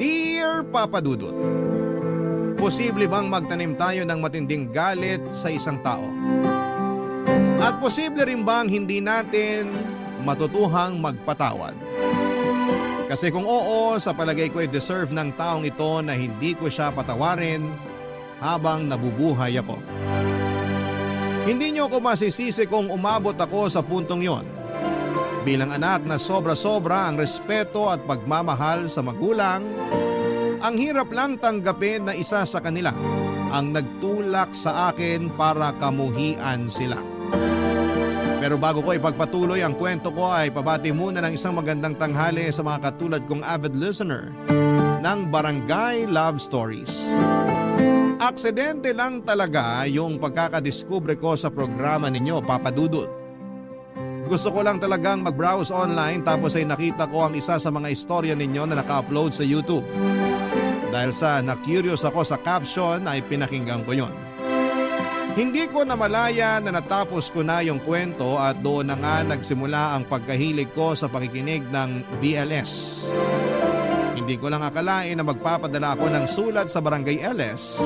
Dear Papa Dudut, posible bang magtanim tayo ng matinding galit sa isang tao? At posible rin bang hindi natin matutuhang magpatawad? Kasi kung oo, sa palagay ko ay deserve ng taong ito na hindi ko siya patawarin habang nabubuhay ako. Hindi niyo ako masisisi kung umabot ako sa puntong yon. Bilang anak na sobra-sobra ang respeto at pagmamahal sa magulang, ang hirap lang tanggapin na isa sa kanila ang nagtulak sa akin para kamuhian sila. Pero bago ko ipagpatuloy ang kwento ko ay pabati muna ng isang magandang tanghali sa mga katulad kong avid listener ng Barangay Love Stories. Aksidente lang talaga yung pagkakadiskubre ko sa programa ninyo, Papa Dudut. Gusto ko lang talagang mag-browse online tapos ay nakita ko ang isa sa mga istorya ninyo na naka-upload sa YouTube. Dahil sa na-curious ako sa caption ay pinakinggan ko yon. Hindi ko namalaya na natapos ko na yung kwento at doon na nga nagsimula ang pagkahilig ko sa pakikinig ng BLS. Hindi ko lang akalain na magpapadala ako ng sulat sa Barangay LS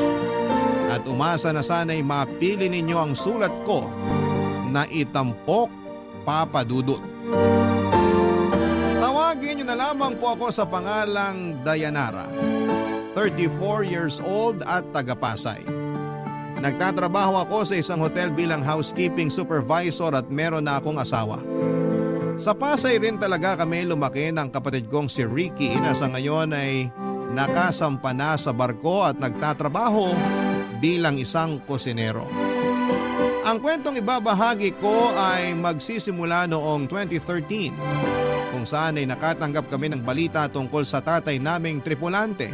at umasa na sana'y mapili ninyo ang sulat ko na itampok, Papa Dudut. Tawagin niyo na lamang po ako sa pangalang Dayanara, 34 years old at taga-Pasay. Nagtatrabaho ako sa isang hotel bilang housekeeping supervisor at meron na akong asawa. Sa Pasay rin talaga kami lumaki ng kapatid kong si Ricky na sa ngayon ay nakasampa na sa barko at nagtatrabaho bilang isang kusinero. Ang kwentong ibabahagi ko ay magsisimula noong 2013 kung saan ay nakatanggap kami ng balita tungkol sa tatay naming tripulante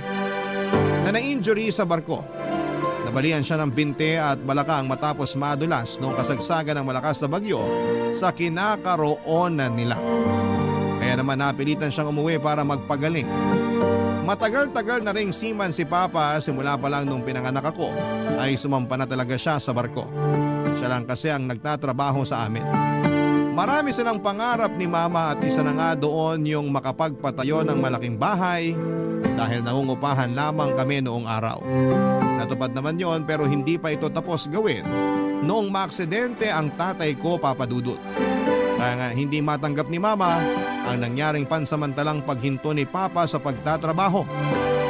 na na-injury sa barko. Nabalian siya ng binte at balakang matapos madulas noong kasagsagan ng malakas na bagyo sa kinakaroonan nila. Kaya naman napilitan siyang umuwi para magpagaling. Matagal-tagal na ring seaman si Papa, simula pa lang nung pinanganak ako ay sumampa na talaga siya sa barko. Siya lang kasi ang nagtatrabaho sa amin. Marami silang pangarap ni Mama at isa na nga doon yung makapagpatayo ng malaking bahay dahil nangungupahan lamang kami noong araw. Natupad naman yon pero hindi pa ito tapos gawin noong maaksidente ang tatay ko, Papa Dudut. Kaya nga hindi matanggap ni Mama ang nangyaring pansamantalang paghinto ni Papa sa pagtatrabaho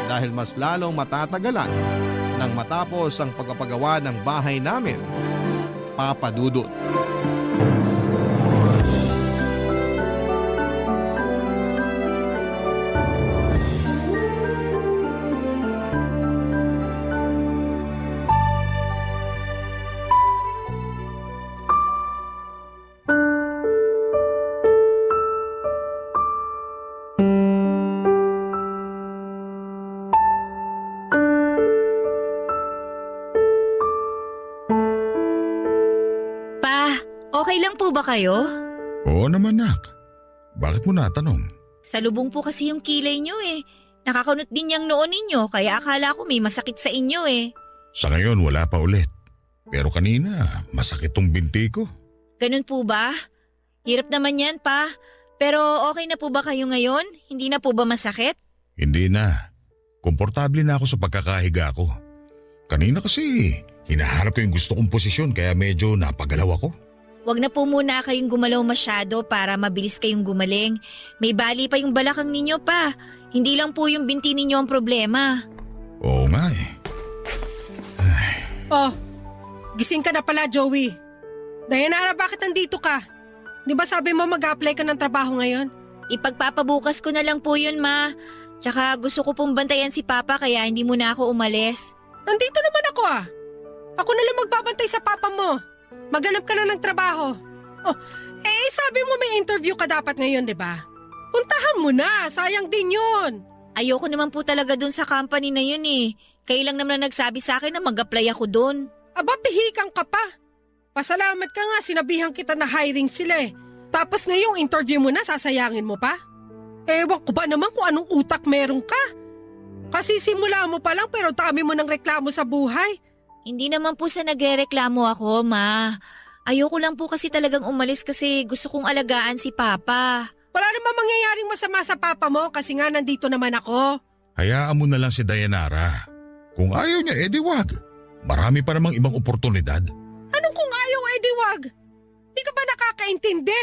dahil mas lalong matatagalan nang matapos ang pagpapagawa ng bahay namin, Papa Dudut. Okay lang po ba kayo? Oo naman, nak. Bakit mo natanong? Salubong po kasi yung kilay nyo eh. Nakakunot din yung noon ninyo kaya akala ko may masakit sa inyo eh. Sa ngayon wala pa ulit. Pero kanina masakit tong binti ko. Ganun po ba? Hirap naman yan pa. Pero okay na po ba kayo ngayon? Hindi na po ba masakit? Hindi na. Komportable na ako sa pagkakahiga ko. Kanina kasi hinaharap ko yung gusto kong posisyon kaya medyo napagalaw ako. Huwag na po muna kayong gumalaw masyado para mabilis kayong gumaling. May bali pa yung balakang ninyo pa. Hindi lang po yung binti ninyo ang problema. Oo nga eh. Ay. Oh, gising ka na pala, Joey. Dayanara, bakit nandito ka? Di ba sabi mo mag-apply ka ng trabaho ngayon? Ipagpapabukas ko na lang po yun, Ma. Tsaka gusto ko pong bantayan si Papa kaya hindi muna ako umalis. Nandito naman ako ah. Ako na lang magbabantay sa papa mo. Maghanap ka na ng trabaho. Oh, sabi mo may interview ka dapat ngayon, di ba? Puntahan mo na, sayang din yun. Ayoko naman po talaga dun sa company na yun eh. Kayo lang naman nagsabi sa akin na mag-apply ako dun. Aba, pihikang ka pa. Pasalamat ka nga, sinabihan kita na hiring sila eh. Tapos ngayong interview mo na, sasayangin mo pa? Ewan ko ba naman kung anong utak meron ka? Kasi simula mo pa lang pero dami mo ng reklamo sa buhay. Hindi naman po sa nagrereklamo ako, Ma. Ayoko lang po kasi talagang umalis kasi gusto kong alagaan si Papa. Wala namang mangyayaring masama sa papa mo kasi nga nandito naman ako. Hayaan mo na lang si Dayanara. Kung ayaw niya, edi wag. Marami pa namang ibang oportunidad. Anong kung ayaw, edi wag? Di ka ba nakakaintindi?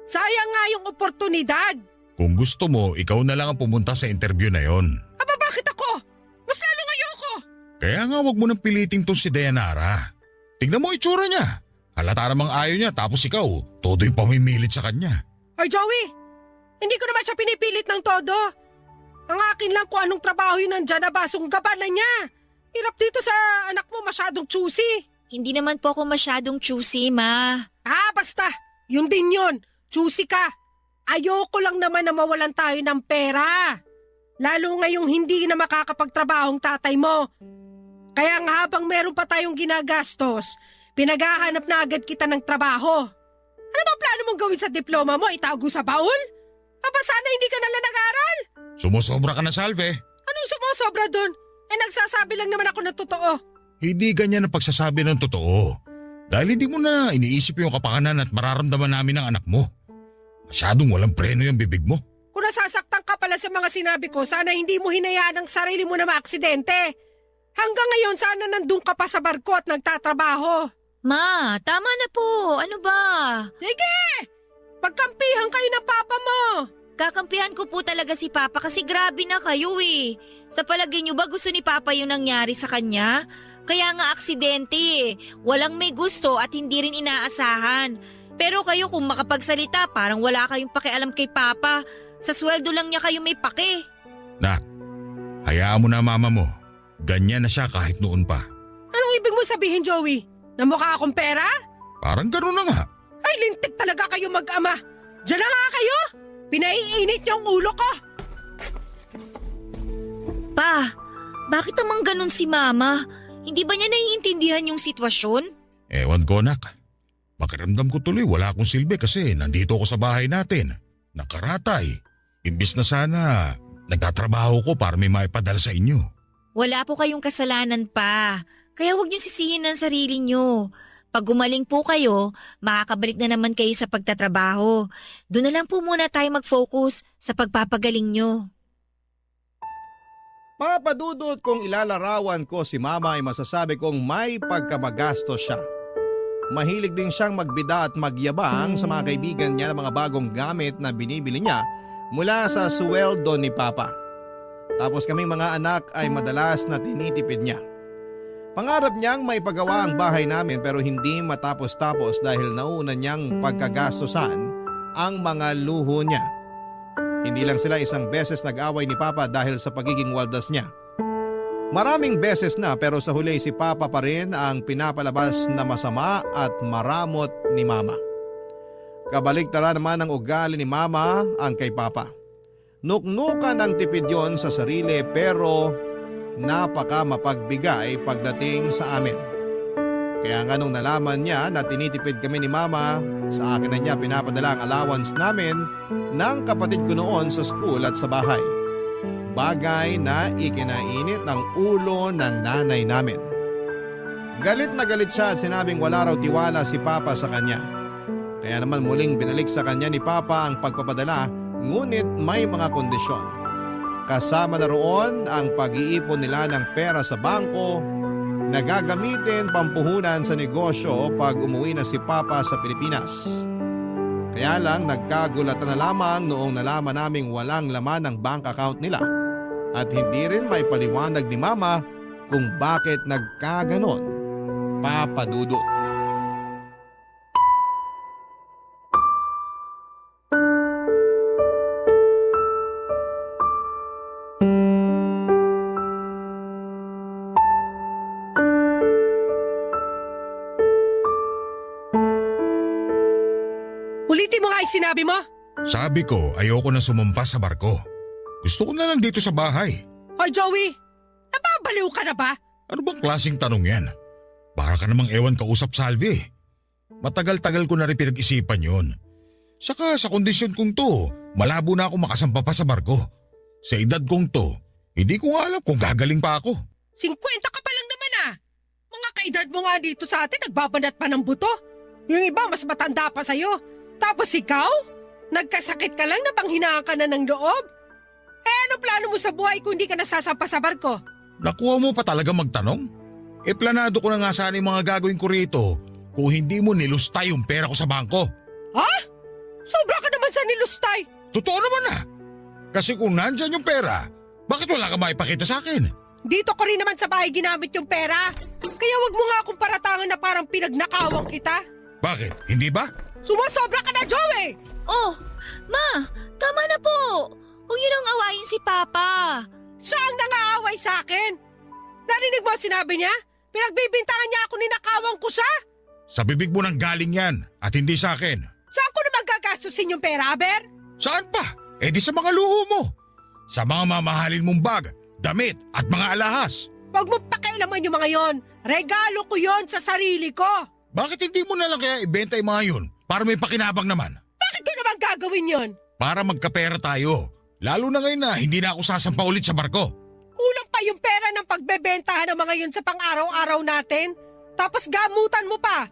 Sayang nga yung oportunidad. Kung gusto mo, ikaw na lang ang pumunta sa interview na yon. Aba, bakit ako? Mas lalong ayoko. Kaya nga wag mo nang piliting tong si Dayanara. Tignan mo itsura niya. Halata namang ayaw niya tapos ikaw, todo yung pamimilit sa kanya. Ay, Joey, hindi ko naman siya pinipilit ng todo. Ang akin lang kung anong trabaho yun nandyan na basong gabanan niya. Hirap dito sa anak mo masyadong choosy. Hindi naman po ako masyadong choosy, Ma. Ah, basta. Yun din yun. Choosy ka. Ayoko lang naman na mawalan tayo ng pera. Lalo ngayong hindi na makakapagtrabahong tatay mo. Kaya nga habang meron pa tayong ginagastos, pinaghahanap na agad kita ng trabaho. Ano ba plano mong gawin sa diploma mo? Itago sa baul? Aba sana hindi ka nalang nag-aral. Sumusobra ka na, Salve. Anong sumusobra dun? Nagsasabi lang naman ako ng totoo. Hindi ganyan ang pagsasabi ng totoo. Dahil hindi mo na iniisip yung kapakanan at mararamdaman namin ng anak mo. Masyadong walang preno yung bibig mo. Kung nasasaktan ka pala sa mga sinabi ko, sana hindi mo hinayaan ang sarili mo na maaksidente. Hanggang ngayon, sana nandun ka pa sa barko at nagtatrabaho. Ma, tama na po. Ano ba? Sige! Pagkampihan kayo ng papa mo. Kakampihan ko po talaga si Papa kasi grabe na kayo eh. Sa palagay niyo ba gusto ni Papa yung nangyari sa kanya? Kaya nga aksidente eh. Walang may gusto at hindi rin inaasahan. Pero kayo kung makapagsalita parang wala kayong pakialam kay Papa. Sa sweldo lang niya kayo may pake. Nak, hayaan mo na mama mo. Ganyan na siya kahit noon pa. Anong ibig mo sabihin, Joey? Na mukha akong pera? Parang gano'n na nga. Ay, lintik talaga kayo mag-ama. Diyan na nga kayo. Pinaiinit niyo ang ulo ko. Pa, bakit naman ganun si Mama? Hindi ba niya naiintindihan yung sitwasyon? Ewan ko, nak. Pakiramdam ko tuloy wala akong silbi kasi nandito ako sa bahay natin. Nakaratay. Imbis na sana nagtatrabaho ko para may maipadala sa inyo. Wala po kayong kasalanan pa. Kaya huwag niyo sisihin ang sarili niyo. Pag gumaling po kayo, makakabalik na naman kayo sa pagtatrabaho. Doon na lang po muna tayo mag-focus sa pagpapagaling niyo. Papadudot kung ilalarawan ko si Mama ay masasabi kong may pagkamagastos siya. Mahilig din siyang magbida at magyabang sa mga kaibigan niya ng mga bagong gamit na binibili niya mula sa sweldo ni Papa. Tapos kaming mga anak ay madalas na tinitipid niya. Pangarap niyang may pagawa ang bahay namin pero hindi matapos-tapos dahil nauna niyang pagkagastosan ang mga luho niya. Hindi lang sila isang beses nag-away ni Papa dahil sa pagiging waldas niya. Maraming beses na pero sa huli si Papa pa rin ang pinapalabas na masama at maramot ni Mama. Kabaligtaran naman ang ugali ni Mama ang kay Papa. Nuknukan ang tipid yon sa sarili pero napaka mapagbigay pagdating sa amin. Kaya nga nung nalaman niya na tinitipid kami ni Mama, sa akin na niya pinapadala ang allowance namin ng kapatid ko noon sa school at sa bahay. Bagay na ikinainit ng ulo ng nanay namin. Galit na galit siya at sinabing wala raw tiwala si Papa sa kanya. Kaya naman muling binalik sa kanya ni Papa ang pagpapadala ngunit may mga kondisyon. Kasama na roon ang pag-iipon nila ng pera sa bangko na gagamitin pampuhunan sa negosyo pag umuwi na si Papa sa Pilipinas. Kaya lang nagkagulatan na lamang noong nalaman naming walang laman ng bank account nila at hindi rin may paliwanag ni Mama kung bakit nagkaganon. Papa Dudut. Ulitin mo nga yung sinabi mo. Sabi ko ayoko na sumampas sa barko. Gusto ko na lang dito sa bahay. Hoy, Joey, nababaliw ka na ba? Ano bang klaseng tanong yan? Para ka namang ewan kausap Salvi. Matagal-tagal ko na rin pinag-isipan yun. Saka sa kondisyon kong to, malabo na ako makasampa pa sa barko. Sa edad kong to, hindi ko nga alam kung gagaling pa ako. 50 ka pa lang naman ah. Mga kaedad mo nga dito sa atin, nagbabanat pa ng buto. Yung iba mas matanda pa sa'yo. Tapos ikaw, nagkasakit ka lang na panghinaan ka na ng loob. Anong plano mo sa buhay kung hindi ka nasasampa sa barko? Nakuha mo pa talaga magtanong? Planado ko na nga sana yung mga gagawin ko rito kung hindi mo nilustay yung pera ko sa bangko. Ha? Sobra ka naman sa nilustay. Totoo naman na. Kasi kung nandyan yung pera, bakit wala ka maipakita sa akin? Dito ko rin naman sa bahay ginamit yung pera. Kaya wag mo nga akong paratangan na parang pinagnakawang kita. Bakit? Hindi ba? Sumasobra ka na, Joey! Oh, Ma, tama na po. Huwag niyo nang awayin si Papa. Siya ang nangaaway sa akin. Narinig mo ang sinabi niya? Pinagbibintangan niya ako, ninakawang ko siya. Sa bibig mo nang galing yan at hindi sa akin. Saan ko naman gagastusin yung pera, Aber? Saan pa? Di sa mga luho mo. Sa mga mamahalin mong bag, damit at mga alahas. Huwag mo pakialaman yung mga yon. Regalo ko yon sa sarili ko. Bakit hindi mo na lang kaya ibenta yung mga yun para may pakinabang naman? Bakit ko naman gagawin yon? Para magkapera tayo. Lalo na ngayon na hindi na ako sasampa ulit sa barko. Kulang pa yung pera ng pagbebentahan ng mga yun sa pang-araw-araw natin. Tapos gamutan mo pa.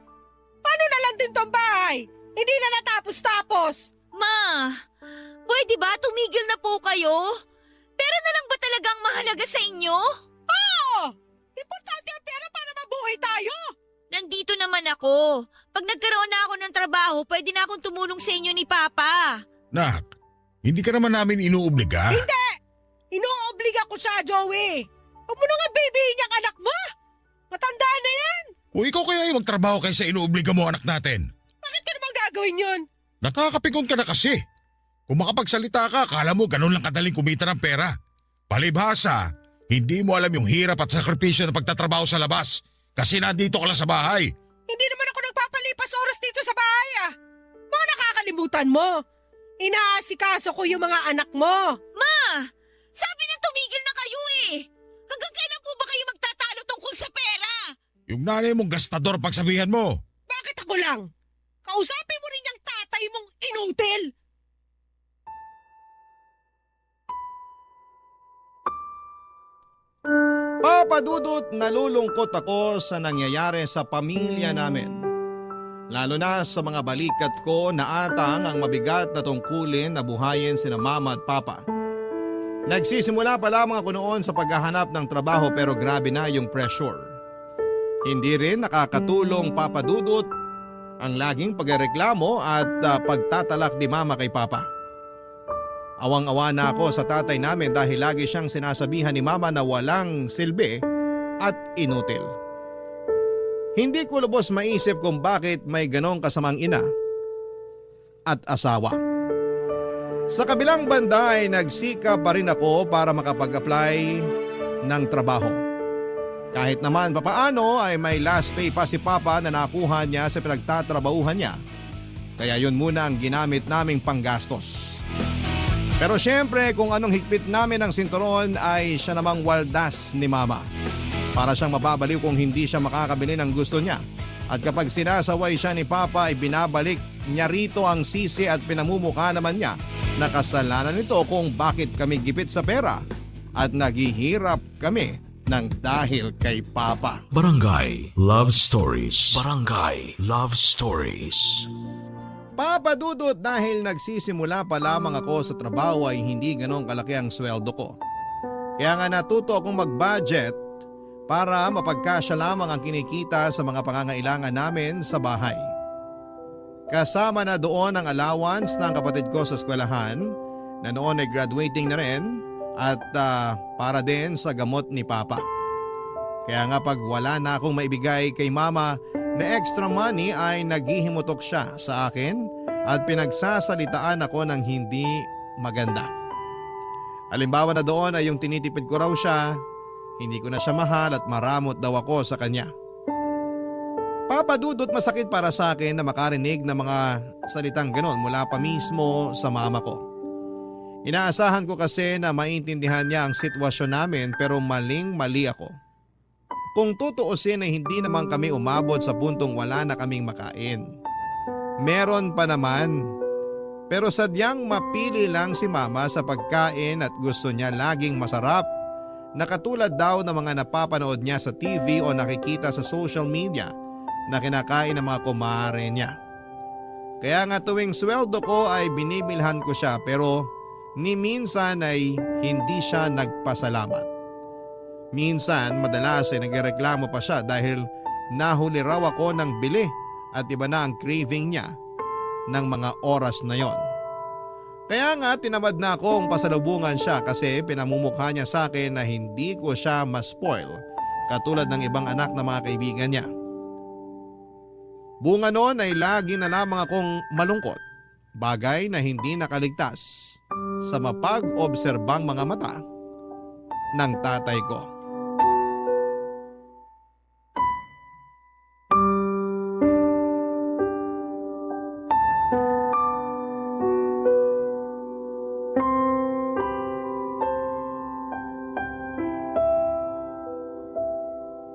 Paano na lang din tong bahay? Hindi na natapos-tapos. Ma, pwede ba tumigil na po kayo? Pera na lang ba talagang mahalaga sa inyo? Oo! Importante ang pera para mabuhay tayo. Nandito naman ako. Pag nagkaroon na ako ng trabaho, pwede na akong tumulong sa inyo ni Papa. Nak, hindi ka naman namin inuobliga. Hindi! Inoobliga ko siya, Joey. Huwag mo na nga babyhin niyang anak mo. Matanda na yan. Kung ikaw kaya yung magtrabaho kaysa inuobliga mo anak natin. Bakit ka naman gagawin yun? Nakakapikon ka na kasi. Kung makapagsalita ka, akala mo ganun lang kadaling kumita ng pera. Palibhasa, hindi mo alam yung hirap at sakripisyo ng pagtatrabaho sa labas kasi nandito ka lang sa bahay. Hindi naman ako nagpapalipas oras dito sa bahay ah. Mga nakakalimutan mo. Inaasikaso ko yung mga anak mo. Ma, sabi na tumigil na kayo eh. Hanggang kailan po ba kayo magtatalo tungkol sa pera? Yung nanay mong gastador pagsabihan mo. Bakit ako lang? Kausapin mo rin yung tatay mong inutil. Papa Dudut, nalulungkot ako sa nangyayari sa pamilya namin. Lalo na sa mga balikat ko na atang ang mabigat na tungkulin na buhayin sina Mama at Papa. Nagsisimula pa lamang ako noon sa paghahanap ng trabaho pero grabe na yung pressure. Hindi rin nakakatulong, Papa Dudut, ang laging pagreklamo at pagtatalak ni Mama kay Papa. Awang-awa na ako sa tatay namin dahil lagi siyang sinasabihan ni Mama na walang silbi at inutil. Hindi ko lubos maisip kung bakit may ganong kasamang ina at asawa. Sa kabilang banda ay nagsikap pa rin ako para makapag-apply ng trabaho. Kahit naman papaano ay may last pay pa si Papa na nakuha niya sa pinagtatrabahuhan niya. Kaya yun muna ang ginamit naming panggastos. Pero syempre kung anong higpit namin ng sinturon ay siya namang waldas ni Mama. Para siyang mababaliw kung hindi siya makakabili ng gusto niya. At kapag sinasaway siya ni Papa ay binabalik niya rito ang sisi at pinamumukha naman niya na kasalanan nito kung bakit kami gipit sa pera at naghihirap kami ng dahil kay Papa. Barangay Love Stories. Barangay Love Stories. Papa Dudut, dahil nagsisimula pa lamang ako sa trabaho ay hindi ganong kalaki ang sweldo ko. Kaya nga natuto akong mag-budget para mapagkasya lamang ang kinikita sa mga pangangailangan namin sa bahay. Kasama na doon ang allowance ng kapatid ko sa eskwelahan na noon ay graduating na rin at para din sa gamot ni Papa. Kaya nga pag wala na akong maibigay kay Mama na extra money ay naghihimutok siya sa akin at pinagsasalitaan ako ng hindi maganda. Halimbawa na doon ay yung tinitipid ko raw siya, hindi ko na siya mahal at maramot daw ako sa kanya. Papa Dudut, masakit para sa akin na makarinig ng mga salitang ganon mula pa mismo sa mama ko. Inaasahan ko kasi na maintindihan niya ang sitwasyon namin pero maling-mali ako. Kung tutuusin ay hindi naman kami umabot sa puntong wala na kaming makain. Meron pa naman. Pero sadyang mapili lang si Mama sa pagkain at gusto niya laging masarap na katulad daw ng mga napapanood niya sa TV o nakikita sa social media na kinakain ng mga kumare niya. Kaya nga tuwing sweldo ko ay binibilhan ko siya pero ni minsan ay hindi siya nagpasalamat. Minsan madalas ay nagreklamo pa siya dahil nahuli raw ako ng bili at iba na ang craving niya ng mga oras na yon. Kaya nga tinamad na akong pasalubungan siya kasi pinamumukha niya sa akin na hindi ko siya ma-spoil katulad ng ibang anak na mga kaibigan niya. Bunga noon ay lagi na lamang akong malungkot, bagay na hindi nakaligtas sa mapag-obserbang mga mata ng tatay ko.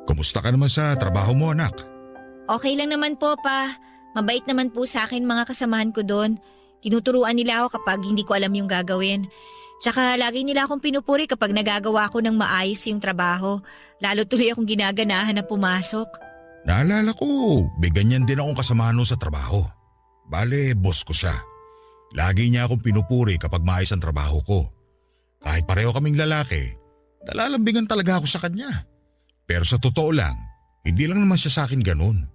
Kumusta ka naman sa trabaho mo, anak? Okay lang naman po, pa. Mabait naman po sa akin mga kasamahan ko doon. Tinuturuan nila ako kapag hindi ko alam yung gagawin. Tsaka lagi nila akong pinupuri kapag nagagawa ko ng maayos yung trabaho. Lalo tuloy akong ginaganahan na pumasok. Naalala ko, may ganyan din akong kasamahan nun sa trabaho. Bale, boss ko siya. Lagi niya akong pinupuri kapag maayos ang trabaho ko. Kahit pareho kaming lalaki, nalalambingan talaga ako sa kanya. Pero sa totoo lang, hindi lang naman siya sa akin ganun.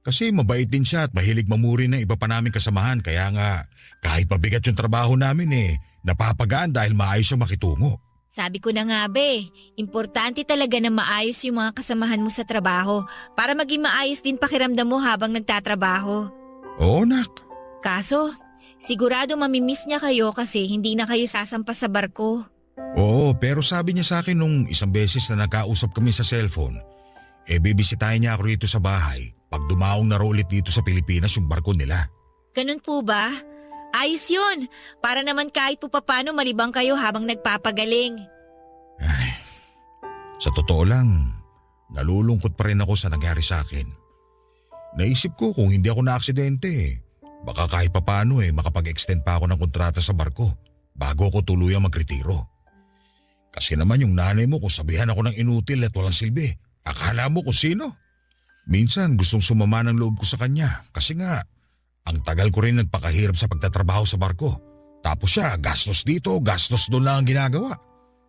Kasi mabait din siya at mahilig mamuri ng iba pa naming kasamahan kaya nga kahit mabigat yung trabaho namin napapagaan dahil maayos siyang makitungo. Sabi ko na nga be, importante talaga na maayos yung mga kasamahan mo sa trabaho para maging maayos din pakiramdam mo habang nagtatrabaho. Oo, nak. Kaso, sigurado mamimiss niya kayo kasi hindi na kayo sasampas sa barko. Oo, pero sabi niya sa akin nung isang beses na nagkausap kami sa cellphone, bibisitahin niya ako rito sa bahay pag dumaong na ulit dito sa Pilipinas yung barko nila. Ganun po ba? Ayos yun. Para naman kahit po papano malibang kayo habang nagpapagaling. Ay, sa totoo lang, nalulungkot pa rin ako sa nangyari sa akin. Naisip ko kung hindi ako na-aksidente, baka kahit papano makapag-extend pa ako ng kontrata sa barko bago ako tuluyang magretiro. Kasi naman yung nanay mo kung sabihan ako ng inutil at walang silbi, akala mo kung sino? Minsan gustong sumama ng loob ko sa kanya kasi nga ang tagal ko rin nagpakahirap sa pagtatrabaho sa barko. Tapos siya gastos dito, gastos doon lang ang ginagawa.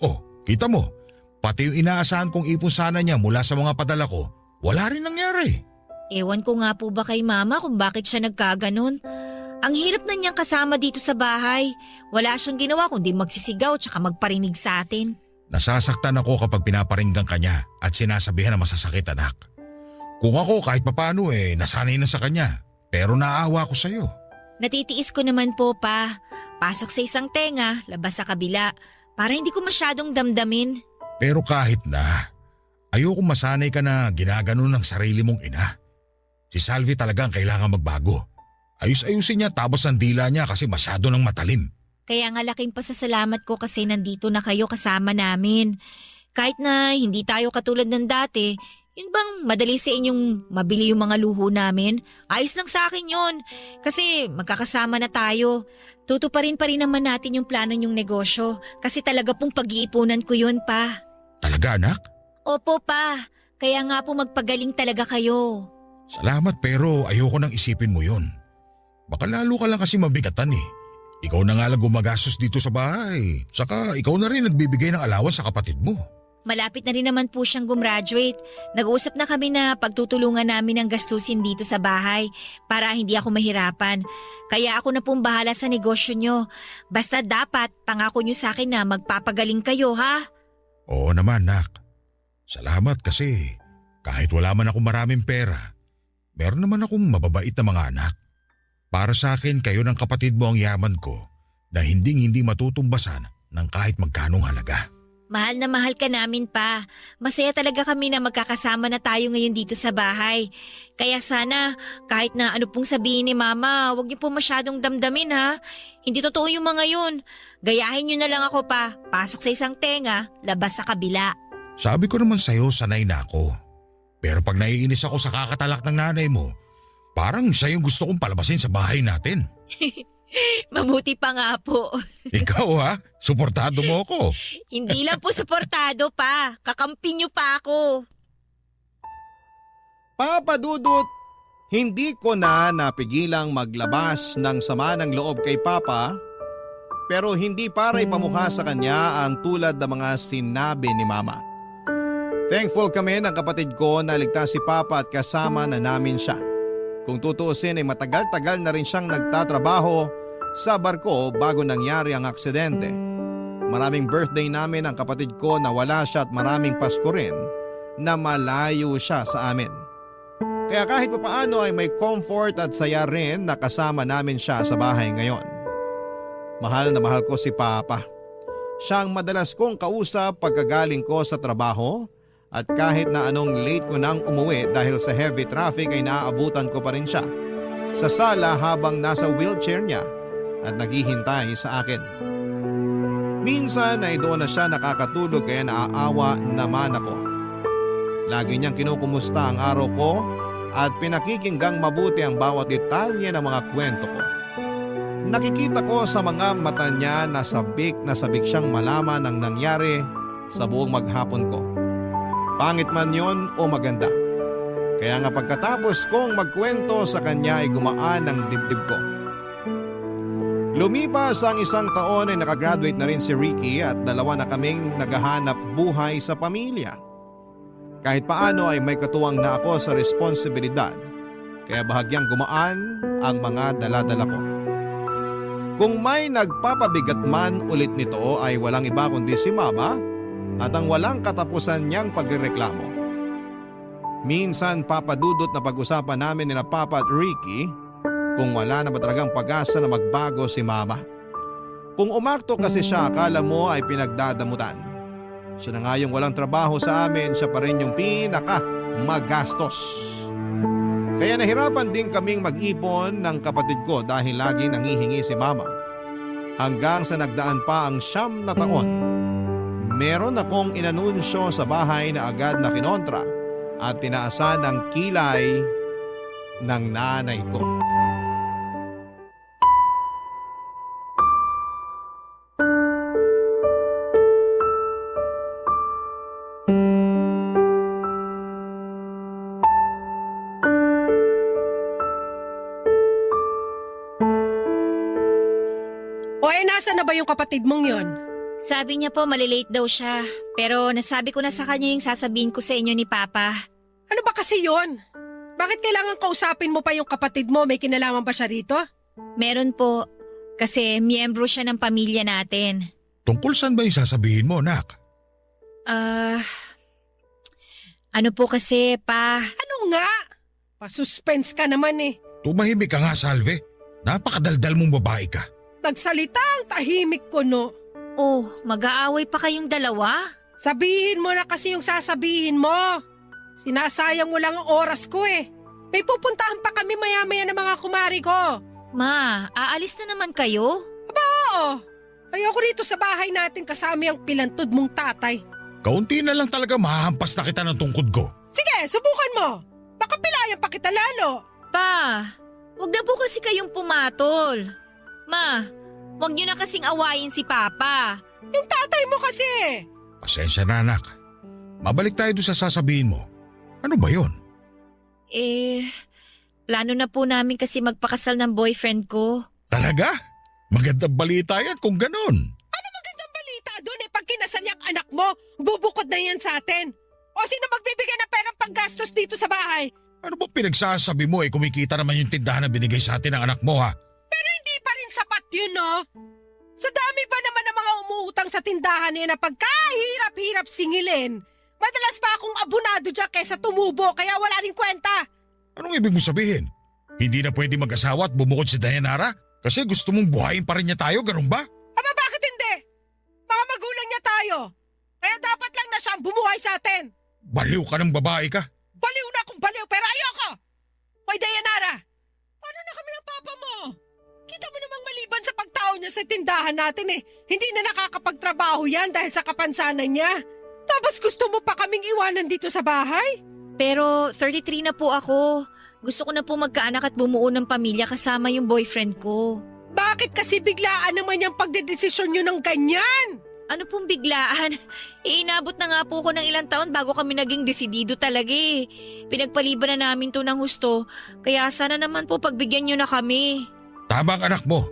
Oh, kita mo, pati yung inaasahan kong ipon sana niya mula sa mga padala ko, wala rin nangyari. Ewan ko nga po ba kay mama kung bakit siya nagkaganon. Ang hirap na niyang kasama dito sa bahay. Wala siyang ginawa kundi magsisigaw tsaka magparinig sa atin. Nasasaktan ako kapag pinaparinggan ka niya at sinasabihan na masasakit, anak. Kung ako kahit papano nasanay na sa kanya, pero naaawa ko sa'yo. Natitiis ko naman po pa. Pasok sa isang tenga, labas sa kabila. Para hindi ko masyadong damdamin. Pero kahit na, ayoko masanay ka na ginaganon ng sarili mong ina. Si Salvi talagang kailangan magbago. Ayus-ayusin niya tapos ang dila niya kasi masyado nang matalim. Kaya nga laking pasasalamat ko kasi nandito na kayo kasama namin. Kahit na hindi tayo katulad ng dati, yun bang madali sa inyong mabili yung mga luho namin? Ayos lang sa akin yun. Kasi magkakasama na tayo. Tutuparin pa rin naman natin yung plano nyong negosyo. Kasi talaga pong pag-iipunan ko yun pa. Talaga, anak? Opo pa. Kaya nga po magpagaling talaga kayo. Salamat pero ayoko nang isipin mo yun. Baka lalo ka lang kasi mabigatan eh. Ikaw na nga lang gumagastos dito sa bahay. Saka ikaw na rin nagbibigay ng alawan sa kapatid mo. Malapit na rin naman po siyang gumraduate. Nag-uusap na kami na pagtutulungan namin ang gastusin dito sa bahay para hindi ako mahirapan. Kaya ako na pong bahala sa negosyo nyo. Basta dapat pangako nyo sa akin na magpapagaling kayo, ha? Oo naman, nak. Salamat kasi kahit wala man akong maraming pera, meron naman akong mababait na mga anak. Para sa akin, kayo ng kapatid mo ang yaman ko na hinding-hindi matutumbasan ng kahit magkanong halaga. Mahal na mahal ka namin pa. Masaya talaga kami na magkakasama na tayo ngayon dito sa bahay. Kaya sana kahit na ano pong sabihin ni mama, huwag niyo po masyadong damdamin ha. Hindi totoo yung mga yun. Gayahin niyo na lang ako pa. Pasok sa isang tenga, labas sa kabila. Sabi ko naman sa'yo, sanay na ako. Pero pag naiinis ako sa kakatalak ng nanay mo, parang siya yung gusto kong palabasin sa bahay natin. Mabuti pa nga po. Ikaw ha? Suportado mo ako. Hindi lang po suportado pa. Kakampi niyo pa ako. Papa Dudut, hindi ko na napigilang maglabas ng sama ng loob kay Papa pero hindi para ipamukha sa kanya ang tulad ng mga sinabi ni Mama. Thankful kami ng kapatid ko na ligtas si Papa at kasama na namin siya. Kung tutuusin ay matagal-tagal na rin siyang nagtatrabaho sa barko bago nangyari ang aksidente. Maraming birthday namin ang kapatid ko na wala siya at maraming Pasko rin na malayo siya sa amin. Kaya kahit papaano ay may comfort at saya rin na kasama namin siya sa bahay ngayon. Mahal na mahal ko si Papa. Siya ang madalas kong kausap pagkagaling ko sa trabaho at kahit na anong late ko nang umuwi dahil sa heavy traffic ay naaabutan ko pa rin siya sa sala habang nasa wheelchair niya at naghihintay sa akin. Minsan ay doon na siya nakakatulog kaya naaawa naman ako. Lagi niyang kinukumusta ang araw ko at pinakikinggang mabuti ang bawat detalye ng mga kwento ko. Nakikita ko sa mga mata niya na sabik siyang malaman ang nangyari sa buong maghapon ko. Pangit man yon o maganda. Kaya nga pagkatapos kong magkwento sa kanya ay gumaan ang dibdib ko. Lumipas ang 1 taon ay nakagraduate na rin si Ricky at dalawa na kaming naghahanap buhay sa pamilya. Kahit paano ay may katuwang na ako sa responsibilidad kaya bahagyang gumaan ang mga dala-dala ko. Kung may nagpapabigat man ulit nito ay walang iba kundi si Mama at ang walang katapusan niyang pagrereklamo. Minsan papadudot na pag-usapan namin nila Papa at Ricky kung wala na ba talagang pag-asa na magbago si Mama. Kung umakto kasi siya akala mo ay pinagdadamutan. Siya na nga yung walang trabaho sa amin, siya pa rin yung pinaka magastos. Kaya nahirapan din kaming mag-ipon ng kapatid ko dahil lagi nangihingi si Mama. Hanggang sa nagdaan pa ang 9 na taon, meron akong inanunsyo sa bahay na agad na kinontra at tinaasan ng kilay ng nanay ko. Nasaan na ba yung kapatid mong yon? Sabi niya po malilate daw siya. Pero nasabi ko na sa kanya yung sasabihin ko sa inyo ni Papa. Ano ba kasi yon? Bakit kailangan kausapin mo pa yung kapatid mo? May kinalaman ba siya rito? Meron po. Kasi miyembro siya ng pamilya natin. Tungkol saan ba yung sasabihin mo, Nak? Ano po kasi, Pa? Ano nga? Pa-suspense ka naman eh. Tumahimik ka nga, Salve. Napakadaldal mong babae ka. Nagsalita ang tahimik ko, no? Oh, mag-aaway pa kayong dalawa? Sabihin mo na kasi yung sasabihin mo. Sinasayang mo lang ang oras ko eh. May pupuntahan pa kami maya-maya ng mga kumari ko. Ma, aalis na naman kayo? Oo. Ayoko rito sa bahay natin kasama yung pilantod mong tatay. Kaunti na lang talaga mahampas na kita ng tungkod ko. Sige, subukan mo. Baka pilayan pa kita lalo. Pa, wag na po kasi kayong pumatol. Ma, wag niyo na kasing awayin si Papa. Yung tatay mo kasi. Pasensya na, anak. Mabalik tayo doon sa sasabihin mo. Ano ba yon? Plano na po namin kasi magpakasal ng boyfriend ko. Talaga? Magandang balita yan kung ganon. Ano magandang balita doon eh? Pag kinasal niyang anak mo, bubukod na yan sa atin. O sino magbibigay ng perang panggastos dito sa bahay? Ano ba pinagsasabi mo kumikita naman yung tindahan na binigay sa atin ng anak mo ha? Pero hindi pa rin sapat yun, no? Sa dami ba naman ng mga umuutang sa tindahan na pagkahirap-hirap singilin, madalas pa akong abonado dyan kaysa tumubo kaya wala rin kwenta. Anong ibig mong sabihin? Hindi na pwede mag-asawa at bumukod si Dayanara? Kasi gusto mong buhayin pa rin niya tayo, ganun ba? Aba bakit hindi? Mga magulang niya tayo. Kaya dapat lang na siyang bumuhay sa atin. Baliw ka ng babae ka. Baliw na akong baliw pero ayoko! Hoy Dayanara, paano na kami ng papa mo? Kita mo namang maliban sa pagtao niya sa tindahan natin hindi na nakakapagtrabaho yan dahil sa kapansanan niya. Tapos gusto mo pa kaming iwanan dito sa bahay? Pero 33 na po ako. Gusto ko na po magkaanak at bumuo ng pamilya kasama yung boyfriend ko. Bakit kasi biglaan naman yung pagdedesisyon nyo ng ganyan? Ano pong biglaan? Inabot na nga po ko ng ilang taon bago kami naging desidido talaga Pinagpaliban na namin to ng husto. Kaya sana naman po pagbigyan nyo na kami. Tama ang anak mo.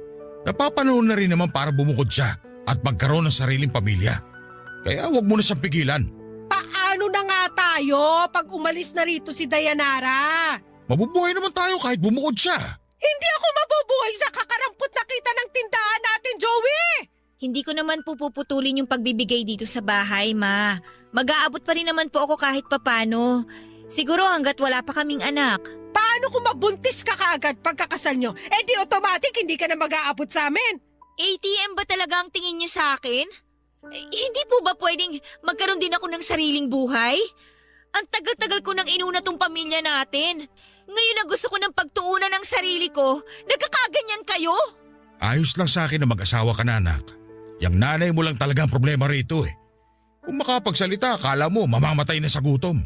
Napapanahon na rin naman para bumukod siya at magkaroon ng sariling pamilya. Kaya huwag mo na siyang pigilan. Paano na nga tayo pag umalis na rito si Dayanara? Mabubuhay naman tayo kahit bumukod siya. Hindi ako mabubuhay sa kakarampot na kita ng tindahan natin, Joey! Hindi ko naman po puputulin yung pagbibigay dito sa bahay, Ma. Mag-aabot pa rin naman po ako kahit papano. Siguro hanggat wala pa kaming anak. Paano kung mabuntis ka kaagad pagkakasal nyo? Eh di automatic hindi ka na mag-aabot sa amin. ATM ba talaga ang tingin niyo sa akin? Hindi po ba pwedeng magkaroon din ako ng sariling buhay? Ang tagal-tagal ko nang inuna tong pamilya natin. Ngayon na gusto ko ng pagtuunan ng sarili ko, nagkakaganyan kayo? Ayos lang sa akin na mag-asawa ka na, anak. Yang nanay mo lang talaga ang problema rito eh. Kung makapagsalita, akala mo mamamatay na sa gutom.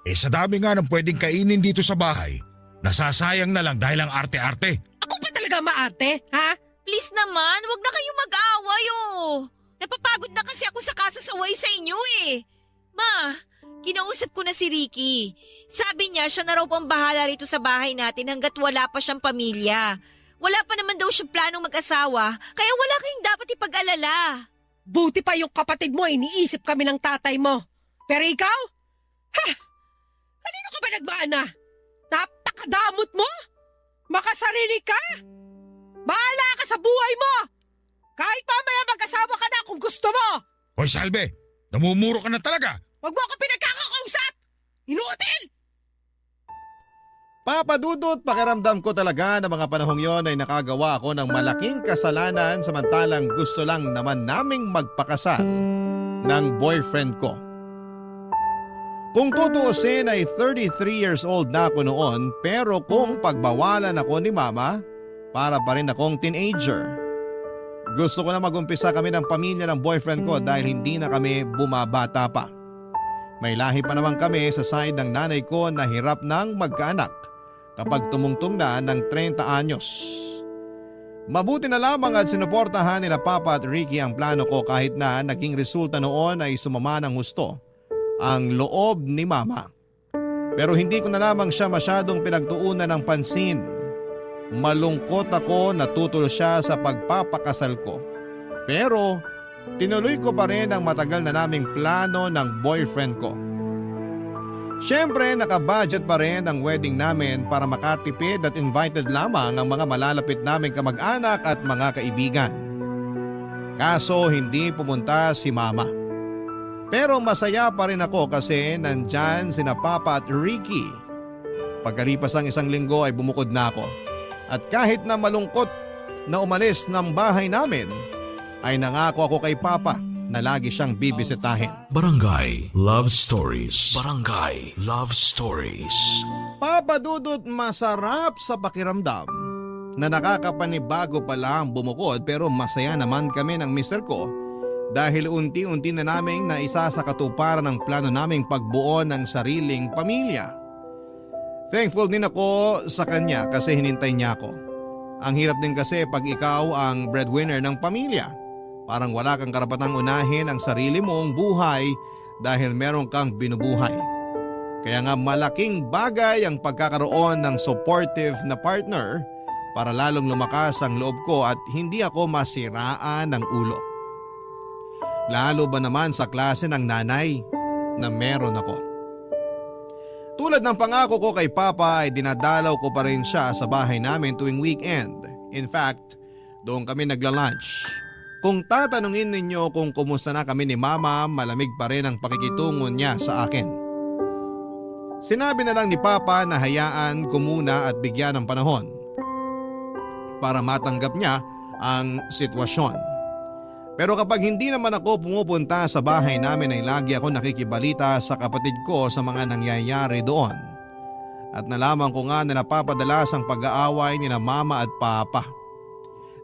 Eh sa dami nga ng pwedeng kainin dito sa bahay, nasasayang na lang dahil ang arte-arte. Ako pa talaga maarte, ha? Please naman, wag na kayong mag-away oh. Napapagod na kasi ako sa kasasaway sa inyo eh. Ma, kinausap ko na si Ricky. Sabi niya siya na raw pang bahala rito sa bahay natin hanggat wala pa siyang pamilya. Wala pa naman daw siyang planong mag-asawa, kaya wala kayong dapat ipag-alala. Buti pa yung kapatid mo, iniisip kami ng tatay mo. Pero ikaw? Ha? Kanino ka ba nagmana? Napakadamot mo? Makasarili ka? Bahala ka sa buhay mo! Kahit mamaya mag-asawa ka na kung gusto mo! Hoy Salve, namumuro ka na talaga. Huwag mo ako pinagkakakausap! Inutil! Papa Dudut, pakiramdam ko talaga na mga panahong yon ay nakagawa ako ng malaking kasalanan samantalang gusto lang naman naming magpakasal ng boyfriend ko. Kung tutuusin ay 33 years old na ako noon pero kung pagbawalan ako ni Mama, para pa rin akong teenager. Gusto ko na magumpisa kami ng pamilya ng boyfriend ko dahil hindi na kami bumabata pa. May lahi pa naman kami sa side ng nanay ko na hirap ng magkaanak kapag tumungtong na ng 30 anyos. Mabuti na lamang at sinuportahan nila Papa at Ricky ang plano ko kahit na naging resulta noon ay sumama ng husto ang loob ni Mama. Pero hindi ko na lamang siya masyadong pinagtuunan ng pansin. Malungkot ako na tutulo siya sa pagpapakasal ko. Pero tinuloy ko pa rin ang matagal na naming plano ng boyfriend ko. Siyempre nakabudget pa rin ang wedding namin para makatipid at invited lamang ang mga malalapit naming kamag-anak at mga kaibigan. Kaso hindi pumunta si Mama. Pero masaya pa rin ako kasi nandyan sina Papa at Ricky. Pagkalipas ang isang linggo ay bumukod na ako. At kahit na malungkot na umalis ng bahay namin, ay nangako ako kay Papa na lagi siyang bibisitahin. Barangay Love Stories. Barangay Love Stories. Papa Dudut, masarap sa pakiramdam na nakakapanibago pala ang bumukod pero masaya naman kami ng mister ko dahil unti-unti na naming naisa sa katuparan ng plano naming pagbuo ng sariling pamilya. Thankful din ako sa kanya kasi hinintay niya ako. Ang hirap din kasi pag ikaw ang breadwinner ng pamilya. Parang wala kang karapatang unahin ang sarili mong buhay dahil meron kang binubuhay. Kaya nga malaking bagay ang pagkakaroon ng supportive na partner para lalong lumakas ang loob ko at hindi ako masiraan ng ulo. Lalo ba naman sa klase ng nanay na meron ako. Tulad ng pangako ko kay Papa ay dinadalaw ko pa rin siya sa bahay namin tuwing weekend. In fact, doon kami nagla-lunch. Kung tatanungin ninyo kung kumusta na kami ni Mama, malamig pa rin ang pakikitungo niya sa akin. Sinabi na lang ni Papa na hayaan ko muna at bigyan ng panahon para matanggap niya ang sitwasyon. Pero kapag hindi naman ako pumupunta sa bahay namin ay lagi ako nakikibalita sa kapatid ko sa mga nangyayari doon. At nalaman ko nga na napapadalas ang pag-aaway ni na Mama at Papa.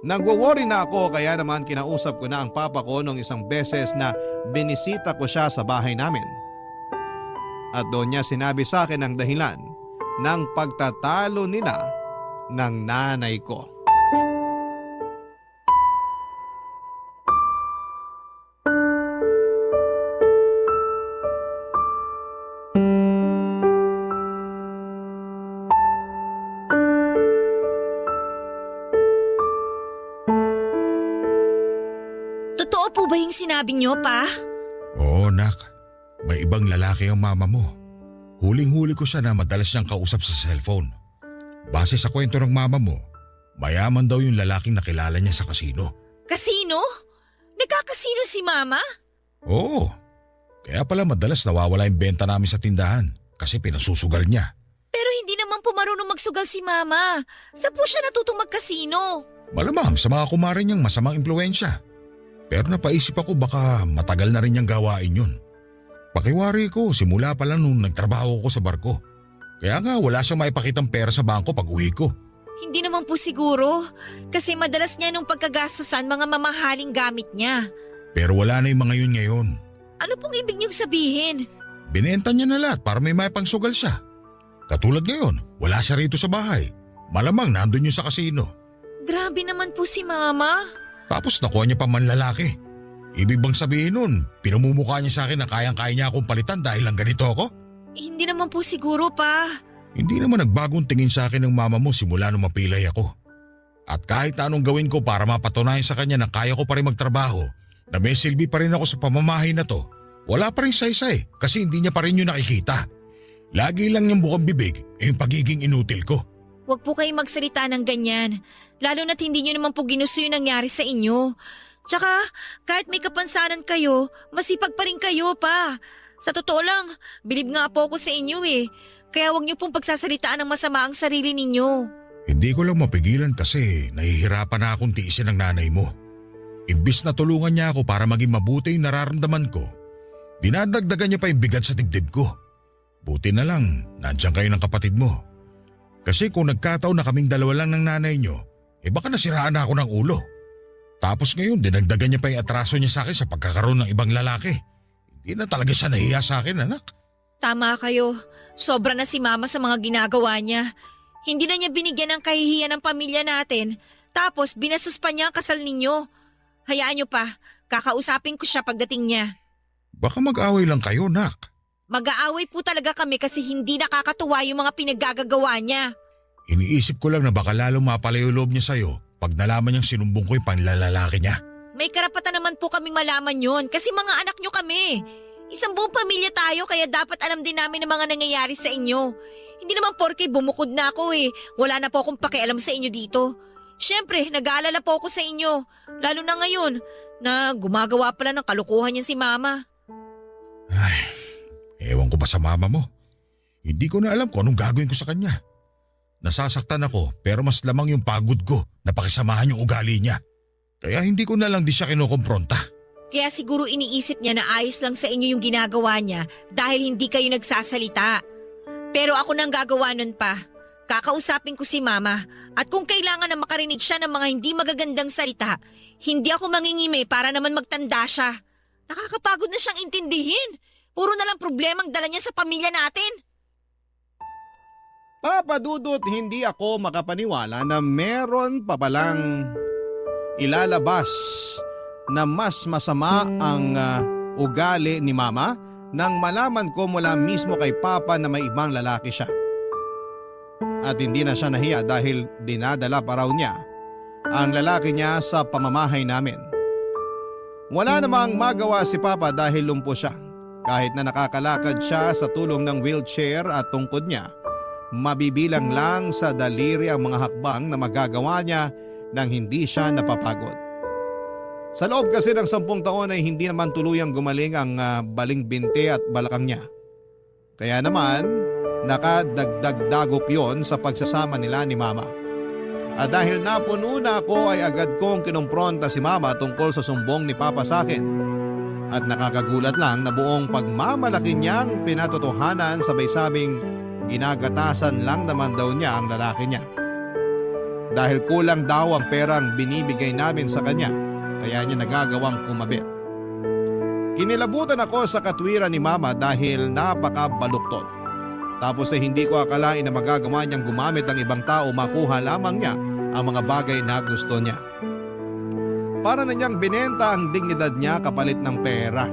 Nagwo-worry na ako kaya naman kinausap ko na ang Papa ko nung isang beses na binisita ko siya sa bahay namin. At doon niya sinabi sa akin ang dahilan ng pagtatalo nila ng nanay ko. Totoo po ba yung sinabi niyo, Pa? Oo, nak. May ibang lalaki ang mama mo. Huling-huli ko siya na madalas niyang kausap sa cellphone. Base sa kwento ng mama mo, mayaman daw yung lalaking nakilala niya sa kasino. Kasino? Nagkakasino si Mama? Oo. Kaya pala madalas nawawala yung benta namin sa tindahan kasi pinasusugal niya. Pero hindi naman po marunong magsugal si Mama. Saan po siya natutong magkasino? Malamang sa mga kumare niyang masamang impluensya. Pero napaisip ako baka matagal na rin niyang gawain yun. Pakiwari ko simula pa lang nung nagtrabaho ko sa barko. Kaya nga wala siyang maipakitang pera sa bangko pag uwi ko. Hindi naman po siguro. Kasi madalas niya nung pagkagastusan mga mamahaling gamit niya. Pero wala na yung mga yun ngayon. Ano pong ibig niyong sabihin? Binenta niya na lahat para may maipangsugal siya. Katulad ngayon, wala siya rito sa bahay. Malamang nandun yun sa kasino. Grabe naman po si Mama. Tapos nakuha niya pa manlalaki. Ibig bang sabihin nun, pinamumukha niya sa akin na kayang-kaya niya akong palitan dahil lang ganito ako? Hindi naman po siguro, Pa. Hindi naman nagbagong tingin sa akin ng mama mo simula nung mapilay ako. At kahit anong gawin ko para mapatunayan sa kanya na kaya ko pa rin magtrabaho, na may silbi pa rin ako sa pamamahay na to, wala pa rin saysay kasi hindi niya pa rin yun nakikita. Lagi lang niyang bukang bibig yung pagiging inutil ko. Huwag po kayong magsalita ng ganyan. Lalo na't hindi nyo naman po ginusto yung nangyari sa inyo. Tsaka, kahit may kapansanan kayo, masipag pa rin kayo, Pa. Sa totoo lang, bilib nga po ako sa inyo eh. Kaya huwag nyo pong pagsasalitaan ng masama ang sarili ninyo. Hindi ko lang mapigilan kasi nahihirapan na akong tiisin ng nanay mo. Imbis na tulungan niya ako para maging mabuti yung nararamdaman ko, dinadagdagan niya pa yung bigat sa dibdib ko. Buti na lang, nandiyan kayo ng kapatid mo. Kasi kung nagkataon na kaming dalawa lang ng nanay niyo, baka nasiraan na ako ng ulo. Tapos ngayon, dinagdagan niya pa yung atraso niya sa akin sa pagkakaroon ng ibang lalaki. Hindi na talaga siya nahiya sa akin, anak. Tama kayo. Sobra na si Mama sa mga ginagawa niya. Hindi na niya binigyan ng kahihiyan ng pamilya natin. Tapos binasus pa niya ang kasal ninyo. Hayaan niyo pa. Kakausapin ko siya pagdating niya. Baka mag-away lang kayo, nak. Mag-aaway po talaga kami kasi hindi nakakatuwa yung mga pinaggagawa niya. Iniisip ko lang na baka lalong mapalayo loob niya sa'yo pag nalaman niyang sinumbong ko yung panlalalaki niya. May karapatan naman po kaming malaman yon kasi mga anak niyo kami. Isang buong pamilya tayo kaya dapat alam din namin ang mga nangyayari sa inyo. Hindi naman porke bumukod na ako eh. Wala na po akong pakialam sa inyo dito. Siyempre, nag-aalala po ako sa inyo. Lalo na ngayon na gumagawa pala ng kalukuhan niya si Mama. Ay, ewan ko ba sa mama mo? Hindi ko na alam kung anong gagawin ko sa kanya. Nasasaktan ako pero mas lamang yung pagod ko na pakisamahan yung ugali niya. Kaya hindi ko na lang di siya kinukompronta. Kaya siguro iniisip niya na ayos lang sa inyo yung ginagawa niya dahil hindi kayo nagsasalita. Pero ako nang gagawa nun pa. Kakausapin ko si Mama at kung kailangan na makarinig siya ng mga hindi magagandang salita, hindi ako mangingime para naman magtanda siya. Nakakapagod na siyang intindihin. Puro na lang problemang dala niya sa pamilya natin. Papa Dudut, hindi ako makapaniwala na meron pa palang ilalabas na mas masama ang ugali ni Mama nang malaman ko mula mismo kay Papa na may ibang lalaki siya. At hindi na siya nahiya dahil dinadala pa raw niya ang lalaki niya sa pamamahay namin. Wala namang magawa si Papa dahil lumpo siya. Kahit na nakakalakad siya sa tulong ng wheelchair at tungkod niya, mabibilang lang sa daliri ang mga hakbang na magagawa niya nang hindi siya napapagod. Sa loob kasi ng 10 taon ay hindi naman tuluyang gumaling ang baling binte at balakang niya. Kaya naman, nakadagdag-dagop yon sa pagsasama nila ni Mama. At dahil napuno na ako ay agad kong kinumpronta si Mama tungkol sa sumbong ni Papa sa akin. At nakakagulat lang na buong pagmamalaki niyang pinatotohanan sabay sabing ginagatasan lang naman daw niya ang lalaki niya. Dahil kulang daw ang perang binibigay namin sa kanya, kaya niya nagagawang kumabit. Kinilabutan ako sa katwiran ni Mama dahil napakabaluktot. Tapos ay hindi ko akalain na magagawa niyang gumamit ng ibang tao makuha lamang niya ang mga bagay na gusto niya. Para na niyang binenta ang dignidad niya kapalit ng pera.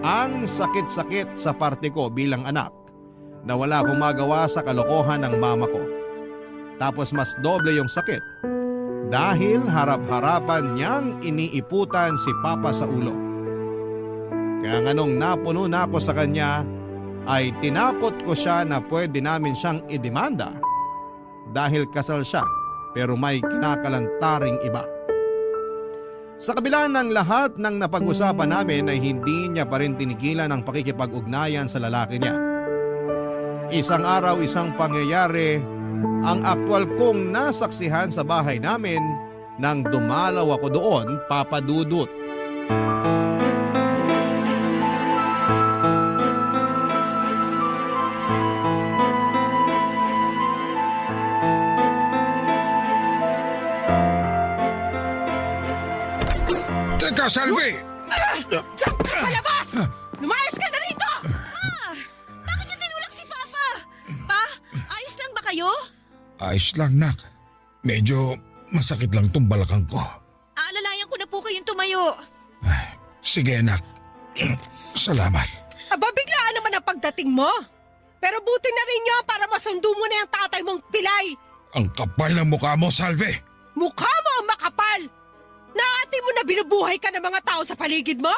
Ang sakit-sakit sa parte ko bilang anak na wala akong magawa sa kalokohan ng mama ko. Tapos mas doble yung sakit dahil harap-harapan niyang iniiputan si Papa sa ulo. Kaya nga nung napuno na ako sa kanya ay tinakot ko siya na pwede namin siyang idemanda dahil kasal siya pero may kinakalantaring iba. Sa kabila ng lahat ng napag-usapan namin ay hindi niya pa rin tinigilan ang pakikipag-ugnayan sa lalaki niya. Isang araw, isang pangyayari ang aktwal kong nasaksihan sa bahay namin nang dumalaw ako doon, Papa Dudut. Teka, Salvi! Diyan ka sa labas! Lumayas ka na rito! Bakit niyo tinulak si Papa? Pa, ayos lang ba kayo? Ayos lang, nak. Medyo masakit lang tong balakang ko. Aalalayan ko na po kayong tumayo. Sige, nak. Salamat. Aba, biglaan naman ang pagdating mo. Pero buti na rin yun para masundo mo na yung tatay mong pilay. Ang kapal ng mukha mo, Salvi! Mukha mo ang makapal! Naati mo na binubuhay ka ng mga tao sa paligid mo?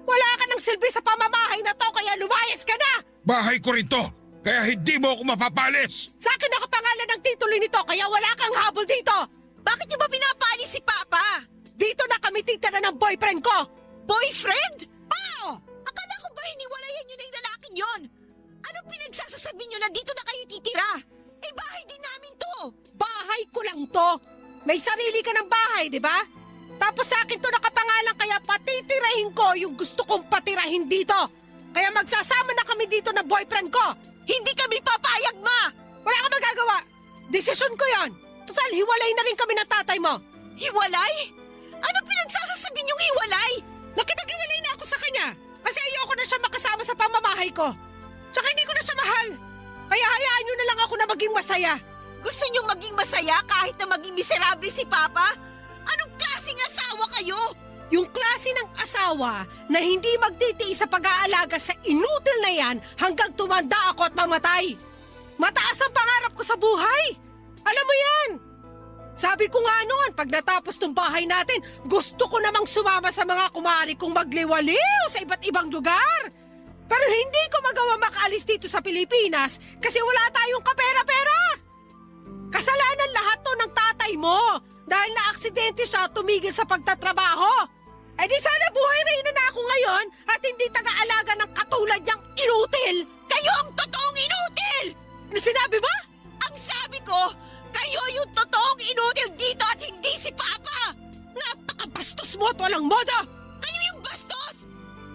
Wala ka ng silbi sa pamamahay na to kaya lumayas ka na! Bahay ko rin to, kaya hindi mo ako mapapalis! Sa akin nakapangalan ng titulo nito kaya wala kang habol dito! Bakit niyo ba pinapaalis si Papa? Dito na kami titira ng boyfriend ko! Boyfriend? Oo! Akala ko ba hiniwalayan niyo na yung lalaking yon? Anong pinagsasasabi niyo na dito na kayo titira? Eh bahay din namin to! Bahay ko lang to! May sarili ka ng bahay, di ba? Tapos sa akin to nakapangalan kaya patitirahin ko yung gusto kong patirahin dito. Kaya magsasama na kami dito na boyfriend ko. Hindi kami papayag, Ma! Wala ka magagawa. Desisyon ko yon. Total, hiwalay na rin kami ng tatay mo. Hiwalay? Ano pinagsasasabi niyong hiwalay? Nakipag-hiwalay na ako sa kanya. Kasi ayoko na siya makasama sa pamamahay ko. Tsaka hindi ko na siya mahal. Kaya hayaan niyo na lang ako na maging masaya. Gusto niyong maging masaya kahit na maging miserable si Papa? Anong klaseng asawa kayo? Yung klase ng asawa na hindi magtitiis sa pag-aalaga sa inutil na yan hanggang tumanda ako at mamatay. Mataas ang pangarap ko sa buhay. Alam mo yan. Sabi ko nga noon, pag natapos tong bahay natin, gusto ko namang sumama sa mga kumari kong magliwaliw sa iba't ibang lugar. Pero hindi ko magawa makaalis dito sa Pilipinas kasi wala tayong kapera-pera. Kasalanan lahat to ng tatay mo dahil na-aksidente siya tumigil sa pagtatrabaho. Eh di sana buhay reyna na ako ngayon at hindi taga-alaga ng katulad niyang inutil. Kayo ang totoong inutil! Ano sinabi mo? Ang sabi ko, kayo yung totoong inutil dito at hindi si Papa! Napakabastos mo at walang moda! Kayo yung bastos!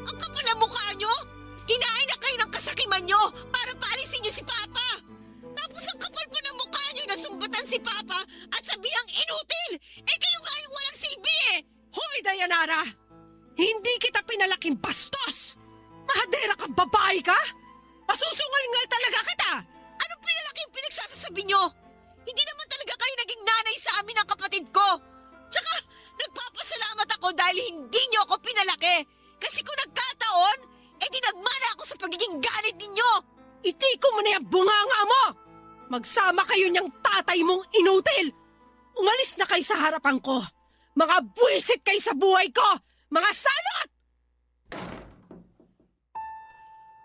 Ang kapal ang mukha nyo! Kinain na kayo ng kasakiman nyo para paalisin nyo si Papa! Tapos ang kapal pa ng mukha nyo na sumbatan si Papa at sabihang inutil! Eh kayo nga yung walang silbi eh! Hoy, Dayanara! Hindi kita pinalaking bastos! Mahadera kang babae ka? Masusungal-ngal talaga kita! Anong pinalaking pinagsasasabi nyo? Hindi naman talaga kayo naging nanay sa amin ng kapatid ko! Tsaka, nagpapasalamat ako dahil hindi nyo ako pinalaki! Kasi kung nagkataon, eh di nagmana ako sa pagiging galit ninyo! Itiko mo na yung bunganga mo! Magsama kayo niyang tatay mong inutil! Umalis na kayo sa harapan ko! Mga buwisit kayo sa buhay ko! Mga salot!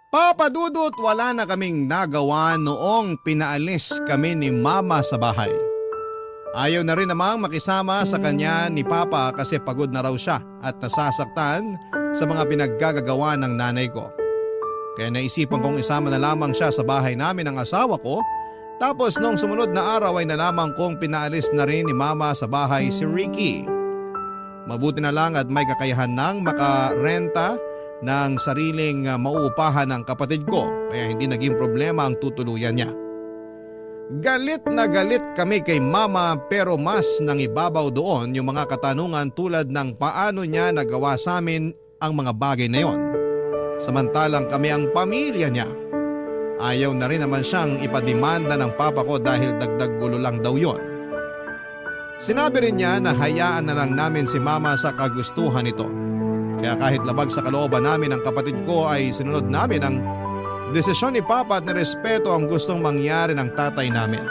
Papa Dudut, wala na kaming nagawa noong pinaalis kami ni Mama sa bahay. Ayaw na rin namang makisama sa kanya ni Papa kasi pagod na raw siya at nasasaktan sa mga pinaggagawa ng nanay ko. Kaya naisipan kong isama na lamang siya sa bahay namin ng asawa ko. Tapos nung sumunod na araw ay nalaman kong pinaalis na rin ni Mama sa bahay si Ricky. Mabuti na lang at may kakayahan ng makarenta ng sariling mauupahan ng kapatid ko kaya hindi naging problema ang tutuluyan niya. Galit na galit kami kay Mama pero mas nangibabaw doon yung mga katanungan tulad ng paano niya nagawa sa amin ang mga bagay na yon. Samantalang kami ang pamilya niya. Ayaw na rin naman siyang ipademanda ng papa ko dahil dagdag gulo lang daw yon. Sinabi rin niya na hayaan na lang namin si Mama sa kagustuhan nito. Kaya kahit labag sa kalooban namin ang kapatid ko ay sinunod namin ang desisyon ni Papa at nirespeto ang gustong mangyari ng tatay namin.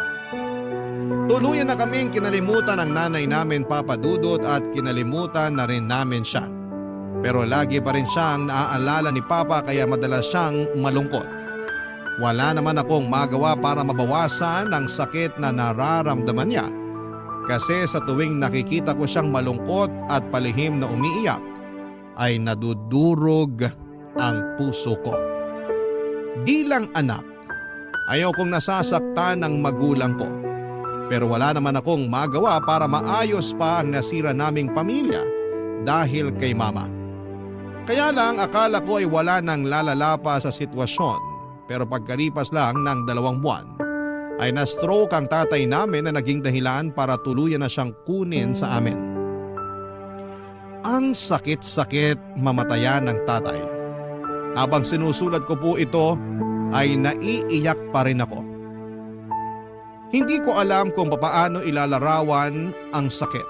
Tuluyan na kaming kinalimutan ng nanay namin, Papa Dudut, at kinalimutan na rin namin siya. Pero lagi pa rin siyang naaalala ni Papa kaya madalas siyang malungkot. Wala naman akong magawa para mabawasan ang sakit na nararamdaman niya. Kasi sa tuwing nakikita ko siyang malungkot at palihim na umiiyak, ay nadudurog ang puso ko. Bilang anak, ayaw kong nasasaktan ng magulang ko. Pero wala naman akong magawa para maayos pa ang nasira naming pamilya dahil kay Mama. Kaya lang akala ko ay wala nang lalala pa sa sitwasyon, pero pagkalipas lang ng 2 buwan ay na-stroke ang tatay namin na naging dahilan para tuluyan na siyang kunin sa amin. Ang sakit-sakit mamatayan ng tatay. Habang sinusulat ko po ito ay naiiyak pa rin ako. Hindi ko alam kung papaano ilalarawan ang sakit.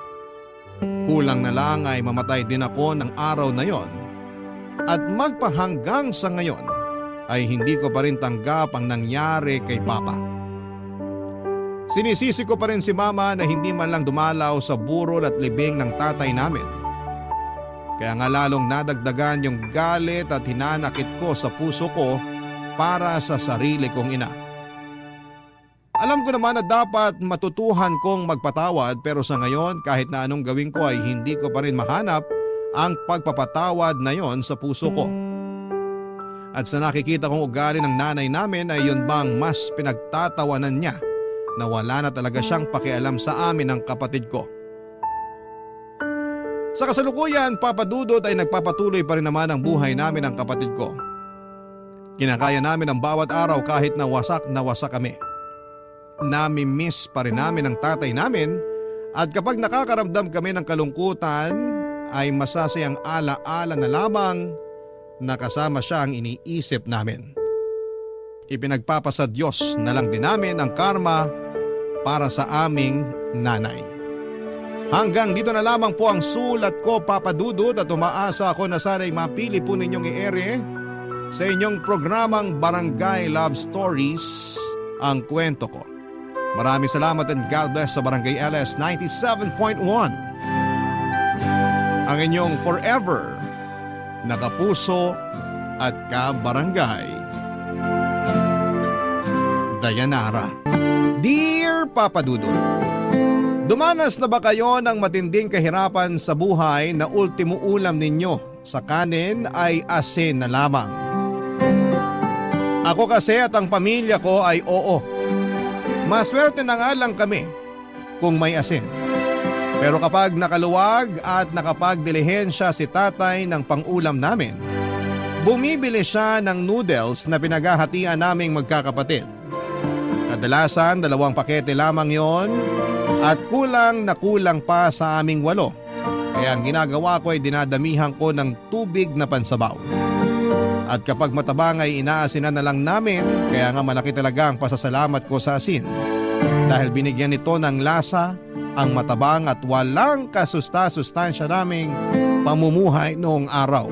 Kulang na lang ay mamatay din ako ng araw na yon. At magpahanggang sa ngayon ay hindi ko pa rin tanggap ang nangyari kay Papa. Sinisisi ko pa rin si Mama na hindi man lang dumalaw sa burol at libing ng tatay namin. Kaya nga lalong nadagdagan yung galit at hinanakit ko sa puso ko para sa sarili kong ina. Alam ko naman na dapat matutuhan kong magpatawad, pero sa ngayon kahit na anong gawin ko ay hindi ko pa rin mahanap ang pagpapatawad na yon sa puso ko. At sa nakikita kong ugali ng nanay namin ay yun bang mas pinagtatawanan niya na wala na talaga siyang pakialam sa amin ng kapatid ko. Sa kasalukuyan, Papa Dudut, ay nagpapatuloy pa rin naman ang buhay namin ng kapatid ko. Kinakaya namin ang bawat araw kahit na wasak kami. Nami-miss pa rin namin ang tatay namin at kapag nakakaramdam kami ng kalungkutan ay masasayang ala-ala na lamang na kasama siya ang iniisip namin. Ipinagpapasa Diyos na lang din namin ang karma para sa aming nanay. Hanggang dito na lamang po ang sulat ko, Papa Dudut, at umaasa ako na sana'y mapili po ninyong i-ere sa inyong programang Barangay Love Stories ang kwento ko. Maraming salamat and God bless sa Barangay LS 97.1. Ang inyong forever nakapuso at kabarangay, Dayanara. Dear Papa Dudut, dumanas na ba kayo ng matinding kahirapan sa buhay na ultimo ulam ninyo sa kanin ay asin na lamang? Ako kasi at ang pamilya ko ay oo. Maswerte na nga lang kami kung may asin. Pero kapag nakaluwag at nakapagdilihensya si tatay ng pangulam namin, bumibili siya ng noodles na pinaghahatian naming magkakapatid. Kadalasan 2 pakete lamang yon at kulang na kulang pa sa aming 8. Kaya ang ginagawa ko ay dinadamihan ko ng tubig na pansabaw. At kapag matabang ay inaasinan na lang namin, kaya nga malaki talaga ang pasasalamat ko sa asin. Dahil binigyan nito ng lasa ang matabang at walang kasusta-sustansya naming pamumuhay noong araw.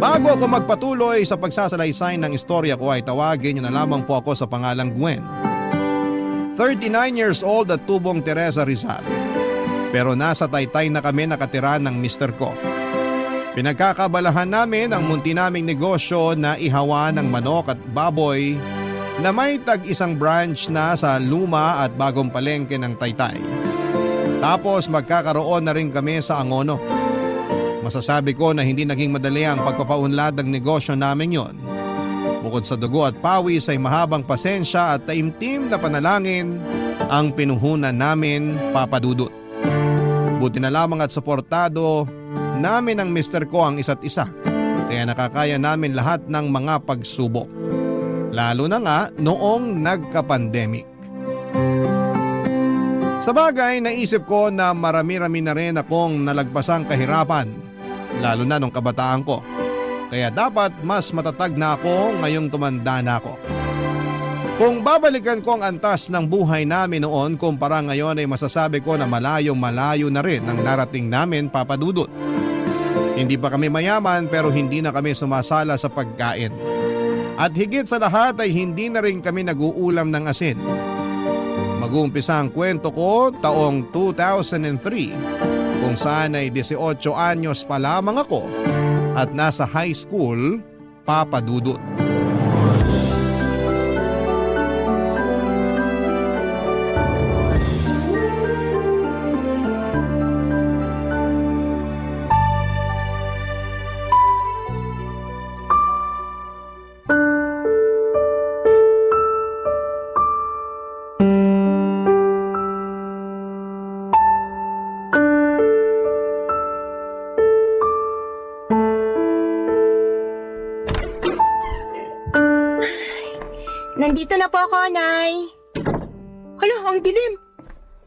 Bago ako magpatuloy sa pagsasalaysay ng istorya ko ay tawagin niyo na lamang po ako sa pangalang Gwen. 39 years old at tubong Teresa Rizal. Pero nasa Taytay na kami nakatira ng mister ko. Pinagkakabalahan namin ang munti naming negosyo na ihawa ng manok at baboy na may tag-isang branch na sa luma at bagong palengke ng Taytay. Tapos magkakaroon na rin kami sa Angono. Masasabi ko na hindi naging madali ang pagpapaunlad ng negosyo namin yon. Bukod sa dugo at pawis ay mahabang pasensya at taimtim na panalangin ang pinuhunan namin, Papa Dudut. Buti na lamang at suportado namin ang mister ko ang isa't isa, kaya nakakaya namin lahat ng mga pagsubok. Lalo na nga noong nagka-pandemic. Sa bagay, naisip ko na marami-rami na rin akong nalagpasang kahirapan, lalo na nung kabataan ko. Kaya dapat mas matatag na ako ngayong tumanda na ako. Kung babalikan ko ang antas ng buhay namin noon kumpara ngayon ay masasabi ko na malayo-malayo na rin ang narating namin, Papa Dudut. Hindi pa kami mayaman pero hindi na kami sumasala sa pagkain. At higit sa lahat ay hindi na rin kami nag-uulam ng asin. Nag-uumpisa ang kwento ko taong 2003 kung saan ay 18 anyos pa lamang ako at nasa high school, Papa Dudut. Nandito na po ako, Nay. Hala, ang dilim.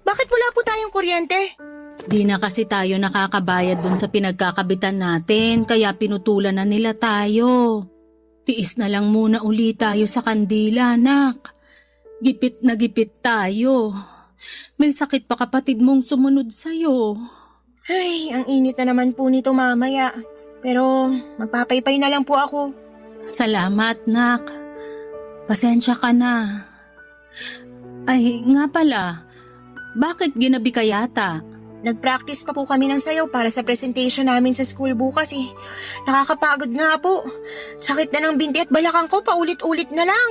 Bakit wala po tayong kuryente? Di na kasi tayo nakakabayad dun sa pinagkakabitan natin, kaya pinutulan na nila tayo. Tiis na lang muna uli tayo sa kandila, anak. Gipit na gipit tayo. May sakit pa kapatid mong sumunod sa'yo. Ay, ang init na naman po nito mamaya. Pero magpapaypay na lang po ako. Salamat, nak. Pasensya ka na. Ay, nga pala, bakit ginabi ka yata? Nag-practice pa po kami ng sayaw para sa presentation namin sa school bukas eh. Nakakapagod nga po. Sakit na ng binti at balakang ko paulit-ulit na lang.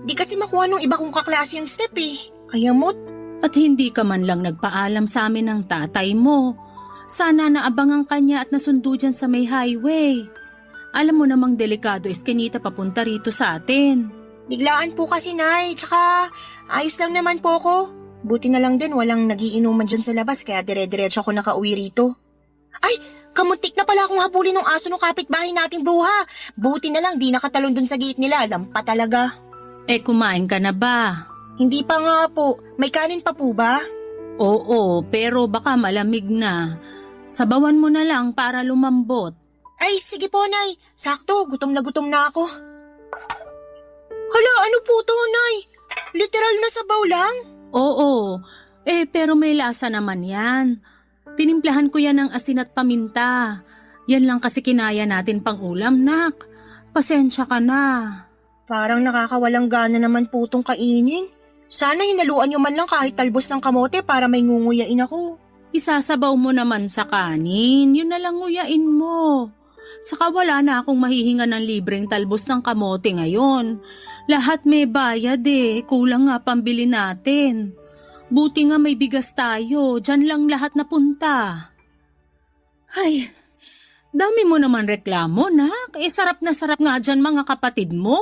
Di kasi makuha nung iba kong kaklase yung step eh. Kaya mo't. At hindi ka man lang nagpaalam sa amin ng tatay mo. Sana naabangan ka niya at nasundo dyan sa may highway. Alam mo namang delikado eskinita papunta rito sa atin. Biglaan po kasi, Nay. Tsaka ayos lang naman po ako. Buti na lang din walang nagiinuman dyan sa labas kaya dire-diretso ako nakauwi rito. Ay, kamuntik na pala akong habulin ng aso ng kapitbahay nating bruha. Buti na lang di nakatalon dun sa gate nila. Lampa talaga. Eh, kumain ka na ba? Hindi pa nga po. May kanin pa po ba? Oo, pero baka malamig na. Sabawan mo na lang para lumambot. Ay, sige po, Nay. Sakto, gutom na ako. Hala, ano po to, Nay? Literal na sabaw lang? Oo, pero may lasa naman yan. Tinimplahan ko yan ng asin at paminta. Yan lang kasi kinaya natin pang ulam, nak. Pasensya ka na. Parang nakakawalang gana naman po tong kainin. Sana hinaluan nyo man lang kahit talbos ng kamote para may ngunguyain ako. Isasabaw mo naman sa kanin, yun na lang nguyain mo. Saka wala na akong mahihinga ng libreng talbos ng kamote ngayon. Lahat may bayad kulang nga pambili natin. Buti nga may bigas tayo, dyan lang lahat napunta. Ay, dami mo naman reklamo, nak. Sarap na sarap nga dyan mga kapatid mo.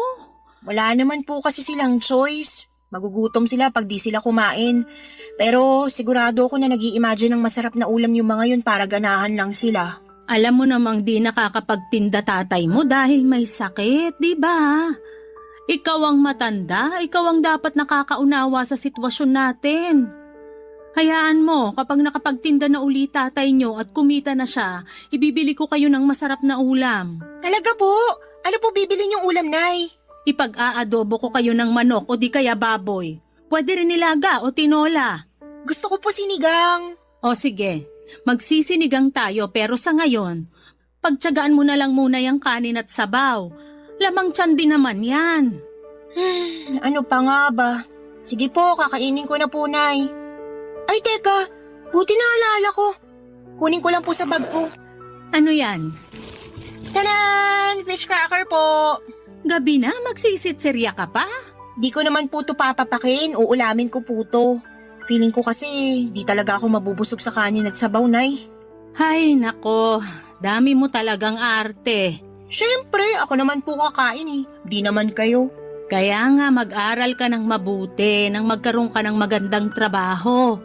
Wala naman po kasi silang choice. Magugutom sila pag di sila kumain. Pero sigurado ako na nag-i-imagine ng masarap na ulam yung mga yun para ganahan lang sila. Alam mo namang di nakakapagtinda tatay mo dahil may sakit, di ba? Ikaw ang matanda, ikaw ang dapat nakakaunawa sa sitwasyon natin. Hayaan mo, kapag nakapagtinda na uli tatay nyo at kumita na siya, ibibili ko kayo ng masarap na ulam. Talaga po? Ano po bibili niyong ulam, Nay? Ipag-aadobo ko kayo ng manok o di kaya baboy. Pwede rin nilaga o tinola. Gusto ko po sinigang. O sige, magsisinigang tayo pero sa ngayon, pagtiyagaan mo na lang muna yung kanin at sabaw. Lamang tiyan din naman yan. Ano pa nga ba? Sige po, kakainin ko na po, Nay. Ay, teka. Buti naalala ko. Kunin ko lang po sa bag ko. Ano yan? Tanan! Fish cracker po. Gabi na, magsisitsirya ka pa? Di ko naman po ito papapakin. Uulamin ko po ito. Feeling ko kasi di talaga ako mabubusog sa kanin at sabaw, Nay. Hay nako, dami mo talagang arte. Siyempre, ako naman po kakain eh. Di naman kayo. Kaya nga mag-aral ka ng mabuti nang magkaroon ka ng magandang trabaho.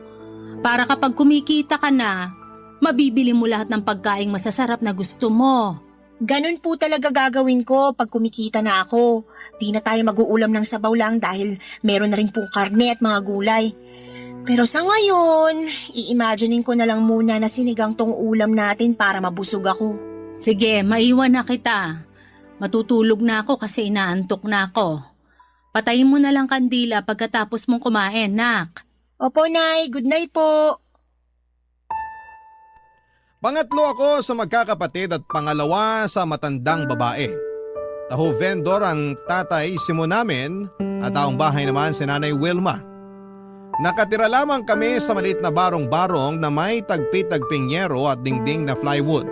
Para kapag kumikita ka na, mabibili mo lahat ng pagkaing masasarap na gusto mo. Ganun po talaga gagawin ko pag kumikita na ako. Di na tayo mag-uulam ng sabaw lang dahil meron na rin pong karne at mga gulay. Pero sa ngayon, i-imaginein ko na lang muna na sinigang tong ulam natin para mabusog ako. Sige, maiwan na kita. Matutulog na ako kasi inaantok na ako. Patayin mo na lang kandila pagkatapos mong kumain, nak. Opo, Nay. Good night po. Pangatlo ako sa magkakapatid at pangalawa sa matandang babae. Taho vendor ang tatay Simon namin at taong bahay naman si Nanay Wilma. Nakatira lamang kami sa maliit na barong-barong na may tagpi-tagping yero at dingding na plywood.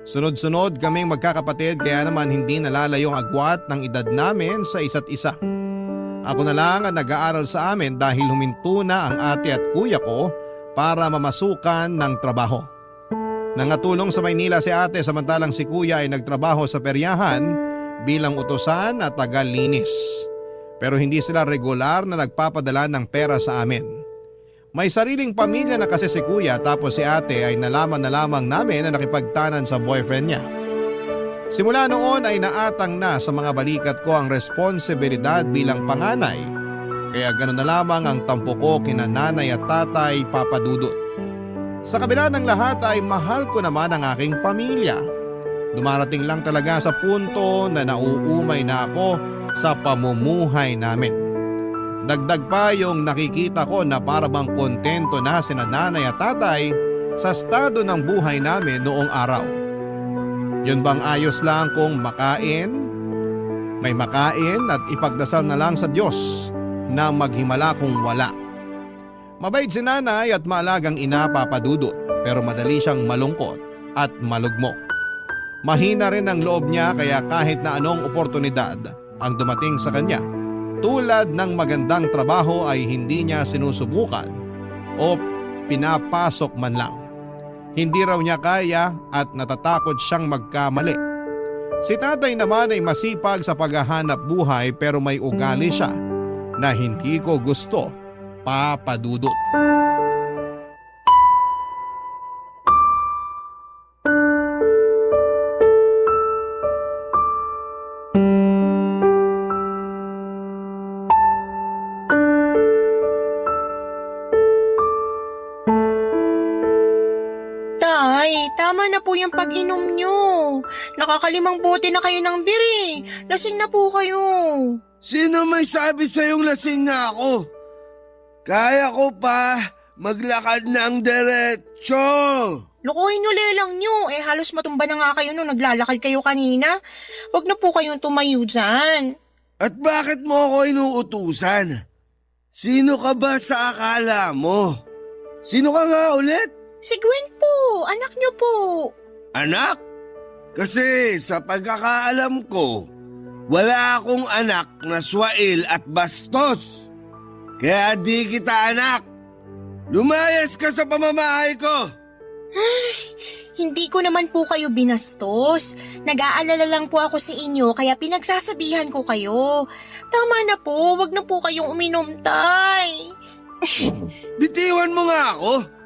Sunod-sunod kaming magkakapatid kaya naman hindi nalalayo ang agwat ng edad namin sa isa't isa. Ako na lang ang nag-aaral sa amin dahil huminto na ang ate at kuya ko para mamasukan ng trabaho. Nangatulong sa Maynila si ate samantalang si kuya ay nagtrabaho sa peryahan bilang utusan at tagalinis. Pero hindi sila regular na nagpapadala ng pera sa amin. May sariling pamilya na kasi si kuya tapos si ate ay nalaman na lamang namin na nakipagtanan sa boyfriend niya. Simula noon ay naatang na sa mga balikat ko ang responsibilidad bilang panganay. Kaya ganoon na lamang ang tampo ko kina nanay at tatay papadudot. Sa kabila ng lahat ay mahal ko naman ang aking pamilya. Dumarating lang talaga sa punto na nauumay na ako sa pamumuhay namin. Dagdag pa yung nakikita ko na parabang kontento na sina nanay at tatay sa estado ng buhay namin noong araw. Yun bang ayos lang kung may makain at ipagdasal na lang sa Diyos na maghimala kung wala. Mabait si nanay at maalagang ina papadudot pero madali siyang malungkot at malugmok. Mahina rin ang loob niya kaya kahit na anong oportunidad ang dumating sa kanya, tulad ng magandang trabaho ay hindi niya sinusubukan o pinapasok man lang. Hindi raw niya kaya at natatakot siyang magkamali. Si tatay naman ay masipag sa paghahanap buhay pero may ugali siya na hindi ko gusto, papadudot. Tama na po yung pag-inom nyo. Nakakalimang bote na kayo ng biri. Lasing na po kayo. Sino may sabi sa'yong lasing na ako? Kaya ko pa maglakad ng diretsyo. Lukuhin nyo lelang nyo. Halos matumba na nga kayo nung naglalakad kayo kanina. Huwag na po kayong tumayo dyan. At bakit mo ako inuutusan? Sino ka ba sa akala mo? Sino ka nga ulit? Si Gwen po, anak nyo po. Anak? Kasi sa pagkakaalam ko, wala akong anak na swail at bastos. Kaya di kita anak. Lumayas ka sa pamamahay ko. Hindi ko naman po kayo binastos. Nag-aalala lang po ako sa inyo kaya pinagsasabihan ko kayo. Tama na po, wag na po kayong uminom, tay. Bitiwan mo nga ako.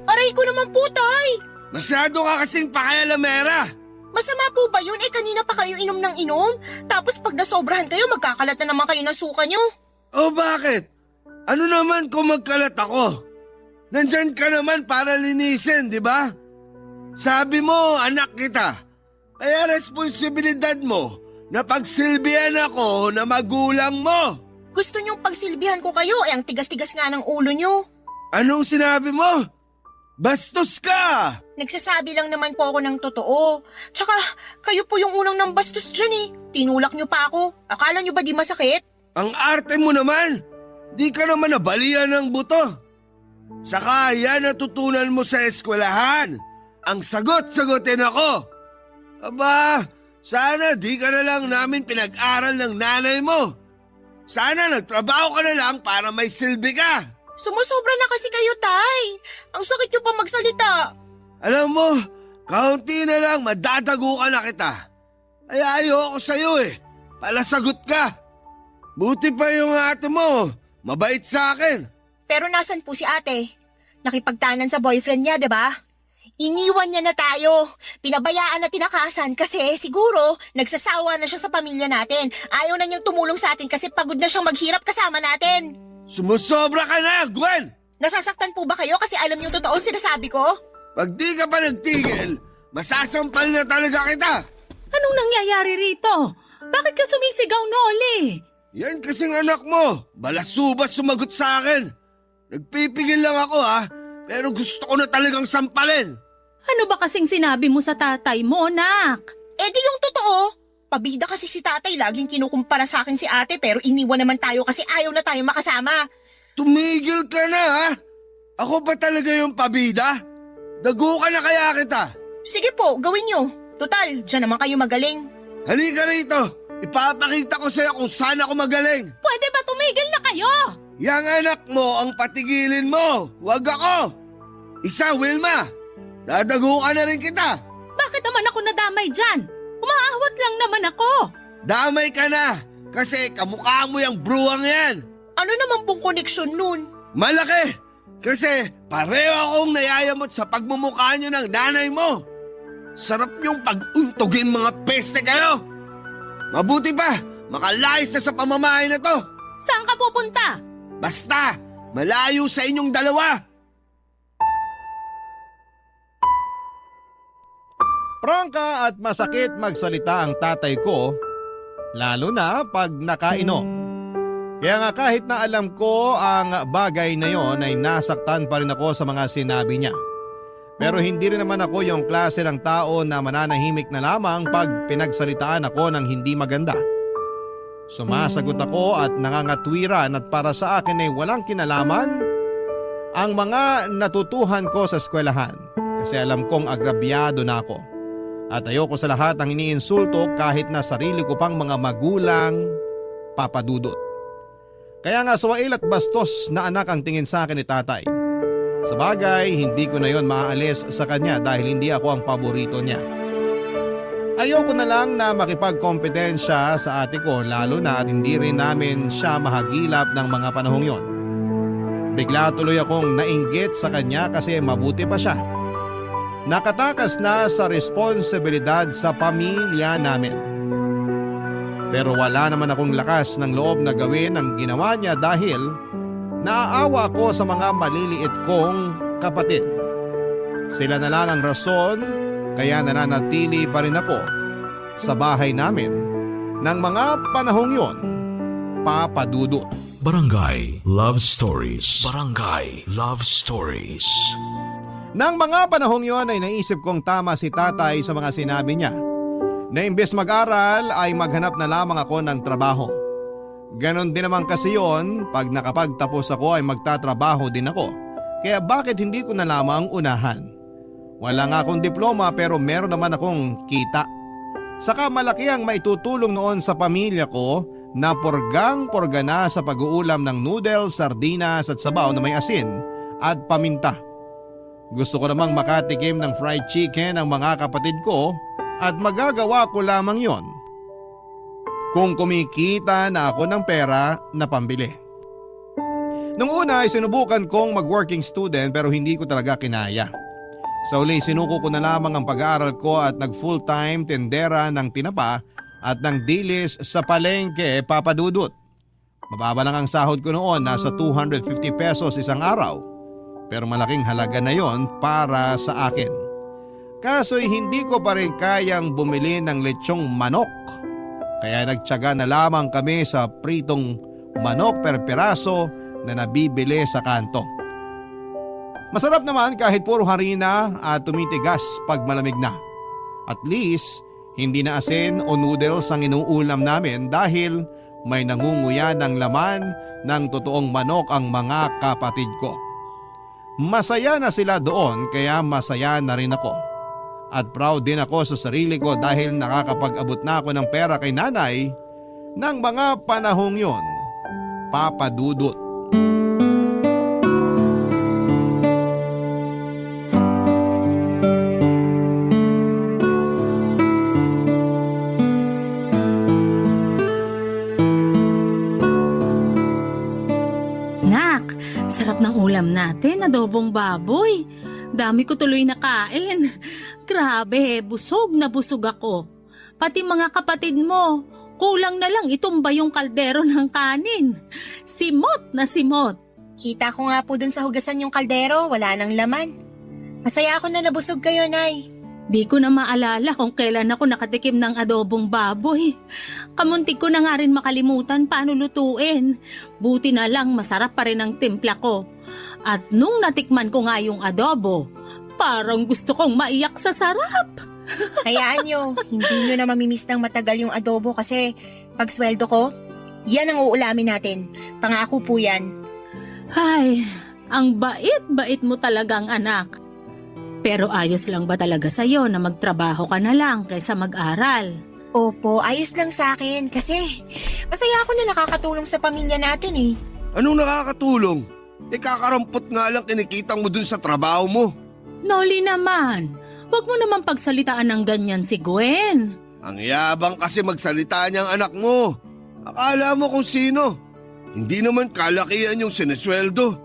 Aray ko naman po, tay. Masyado ka kasing pakialamera. Masama po ba yun? Kanina pa kayo inom ng inom. Tapos pag nasobrahan kayo, magkakalat na naman kayo ng suka nyo. O bakit? Ano naman kung magkalat ako? Nandyan ka naman para linisin, di ba? Sabi mo, anak kita. Kaya responsibilidad mo na pagsilbihan ako na magulang mo. Gusto nyong pagsilbihan ko kayo, ang tigas-tigas nga ng ulo nyo. Anong sinabi mo? Bastos ka! Nagsasabi lang naman po ako ng totoo. Tsaka, kayo po yung unang nang bastos dyan eh. Tinulak nyo pa ako. Akala nyo ba di masakit? Ang arte mo naman! Di ka naman nabalian ng buto. Saka yan natutunan mo sa eskwelahan. Ang sagot-sagutin ako. Aba, sana di ka na lang namin pinag-aral ng nanay mo. Sana nagtrabaho ka na lang para may silbi ka. Sumusobra na kasi kayo, tay. Ang sakit nyo pa magsalita. Alam mo, kaunti na lang madadagukan na kita. Ay ayoko sa'yo eh. Palasagot ka. Buti pa yung ate mo. Mabait sa akin. Pero nasan po si ate? Nakipagtanan sa boyfriend niya, 'di ba? Iniwan niya na tayo. Pinabayaan na tinakasan kasi siguro nagsasawa na siya sa pamilya natin. Ayaw na niyang tumulong sa atin kasi pagod na siyang maghirap kasama natin. Sumusobra ka na, Gwen! Nasasaktan po ba kayo kasi alam niyo totoo sinasabi ko? Pag di ka pa nagtigil, masasampal na talaga kita! Anong nangyayari rito? Bakit ka sumisigaw, Noli? Yan kasing anak mo, balasubas sumagot sa akin. Nagpipigil lang ako pero gusto ko na talagang sampalin. Ano ba kasing sinabi mo sa tatay mo, nak? Eh di yung totoo. Pabida kasi si tatay, laging kinukumpara sa akin si ate pero iniwan naman tayo kasi ayaw na tayo makasama. Tumigil ka na ha? Ako ba talaga yung pabida? Dago ka na kaya kita. Sige po, gawin nyo. Total, dyan naman kayo magaling. Halika rito. Ipapakita ko sa'yo kung saan ako magaling. Pwede ba tumigil na kayo? Yang anak mo ang patigilin mo. Huwag ako. Isa, Wilma. Dadago ka na rin kita. Bakit naman ako nadamay dyan? Umaawat lang naman ako. Damay ka na. Kasi kamukha mo yung bruwang yan. Ano naman pong koneksyon nun? Malaki. Kasi pareho akong nayayamot sa pagmumukha niyo ng nanay mo. Sarap yung pag-untugin mga peste kayo. Mabuti pa, makalayas na sa pamamahay na to. Saan ka pupunta? Basta, malayo sa inyong dalawa. Prangka at masakit magsalita ang tatay ko, lalo na pag nakainom. Kaya nga kahit na alam ko ang bagay na yon ay nasaktan pa rin ako sa mga sinabi niya. Pero hindi rin naman ako yung klase ng tao na mananahimik na lamang pag pinagsalitaan ako ng hindi maganda. Sumasagot ako at nangangatwiran at para sa akin ay walang kinalaman ang mga natutuhan ko sa eskwelahan kasi alam kong agrabyado na ako. At ayoko sa lahat ng iniinsulto kahit na sarili ko pang mga magulang papadudot. Kaya nga suwail at bastos na anak ang tingin sa akin ni tatay. Sa bagay, hindi ko na yon maaalis sa kanya dahil hindi ako ang paborito niya. Ayoko na lang na makipagkompetensya sa ate ko lalo na at hindi rin namin siya mahagilap ng mga panahong yon. Bigla tuloy akong nainggit sa kanya kasi mabuti pa siya. Nakatakas na sa responsibilidad sa pamilya namin. Pero wala naman akong lakas ng loob na gawin ang ginawa niya dahil naaawa ko sa mga maliliit kong kapatid. Sila na lang ang rason kaya nananatili pa rin ako sa bahay namin ng mga panahong yon, papadudot. Barangay Love Stories. Barangay Love Stories. Nang mga panahong yon ay naisip kong tama si tatay sa mga sinabi niya na imbes mag-aral ay maghanap na lamang ako ng trabaho. Ganon din naman kasi yon, pag nakapagtapos ako ay magtatrabaho din ako. Kaya bakit hindi ko na lamang unahan? Wala nga akong diploma pero meron naman akong kita. Saka malaki ang maitutulong noon sa pamilya ko na porgang-porga na sa pag-uulam ng noodles, sardinas at sabaw na may asin at paminta. Gusto ko namang makatikim ng fried chicken ang mga kapatid ko at magagawa ko lamang yon kung kumikita na ako ng pera na pambili. Nung una ay sinubukan kong mag-working student pero hindi ko talaga kinaya. Sa uli sinuko ko na lamang ang pag-aaral ko at nag-full-time tendera ng tinapa at ng dilis sa palengke papadudot. Mababa lang ang sahod ko noon, nasa 250 pesos isang araw. Pero malaking halaga na yon para sa akin. Kaso'y hindi ko pa rin kayang bumili ng lechong manok. Kaya nagtiyaga na lamang kami sa pritong manok per piraso na nabibili sa kanto. Masarap naman kahit puro harina at tumitigas pag malamig na. At least, hindi na asin o noodles ang inuulam namin dahil may nangunguya ng laman ng totoong manok ang mga kapatid ko. Masaya na sila doon kaya masaya na rin ako. At proud din ako sa sarili ko dahil nakakapag-abot na ako ng pera kay nanay ng mga panahong yon, papadudot. Sarap ng ulam natin, adobong baboy. Dami ko tuloy na kain. Grabe, busog na busog ako. Pati mga kapatid mo, kulang na lang itumba yung kaldero ng kanin. Simot na simot. Kita ko nga po dun sa hugasan yung kaldero, wala nang laman. Masaya ako na nabusog kayo, Nay. Di ko na maalala kung kailan ako nakatikim ng adobong baboy. Kamuntik ko na nga rin makalimutan paano lutuin. Buti na lang masarap pa rin ang timpla ko. At nung natikman ko nga yung adobo, parang gusto kong maiyak sa sarap. Hayaan nyo, hindi nyo na mamimiss ng matagal yung adobo kasi pag sweldo ko, yan ang uulamin natin. Pangako po yan. Ay, ang bait-bait mo talagang anak. Pero ayos lang ba talaga sa'yo na magtrabaho ka na lang kaysa mag-aral? Opo, ayos lang sa akin kasi masaya ako na nakakatulong sa pamilya natin eh. Anong nakakatulong? Kakarampot nga lang kinikitang mo dun sa trabaho mo. Noli naman, wag mo naman pagsalitaan ng ganyan si Gwen. Ang yabang kasi magsalita niyang anak mo. Akala mo kung sino. Hindi naman kalakihan yung sinesweldo.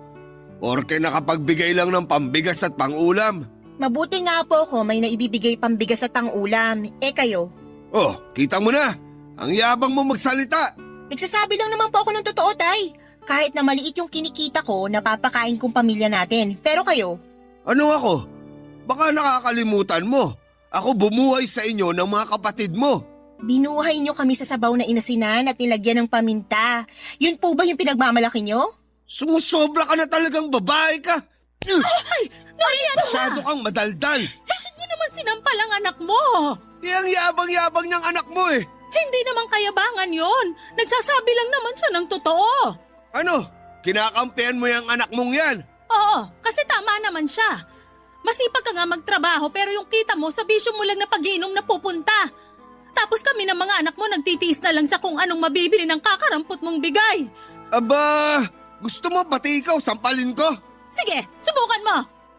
Porke nakapagbigay lang ng pambigas at pangulam. Mabuti nga po ako may naibibigay pambigas at pangulam. Kayo? Oh, kita mo na. Ang yabang mo magsalita. Nagsasabi lang naman po ako ng totoo, Tay. Kahit na maliit yung kinikita ko, napapakain kong pamilya natin. Pero kayo? Ano ako? Baka nakakalimutan mo. Ako bumuhay sa inyo ng mga kapatid mo. Binuhay nyo kami sa sabaw na inasinan at nilagyan ng paminta. Yun po ba yung pinagmamalaki nyo? Sumusobra ka na talagang babae ka. Ay, Noli, ano ba? Masyado kang madaldal. Bakit mo naman sinampal ang anak mo? Ang yabang-yabang niyang anak mo eh. Hindi naman kayabangan yon. Nagsasabi lang naman siya ng totoo. Ano? Kinakampihan mo yung anak mong yan? Oo, kasi tama naman siya. Masipag ka nga magtrabaho pero yung kita mo sa bisyo mo lang na pag-iinom na pupunta. Tapos kami ng mga anak mo nagtitiis na lang sa kung anong mabibili ng kakarampot mong bigay. Aba, gusto mo pati ikaw sampalin ko? Sige, subukan mo.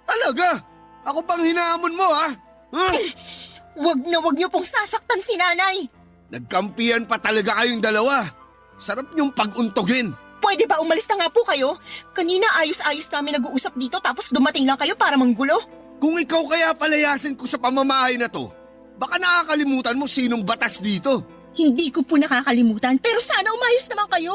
Talaga? Ako pang hinahamon mo ha? Wag nyo pong sasaktan si nanay. Nagkampihan pa talaga kayong dalawa. Sarap niyong pag-untogin. Pwede ba umalis na nga po kayo? Kanina ayos-ayos namin nag-uusap dito tapos dumating lang kayo para manggulo. Kung ikaw kaya palayasin ko sa pamamahay na to, baka nakakalimutan mo sinong batas dito. Hindi ko po nakakalimutan pero sana umayos naman kayo.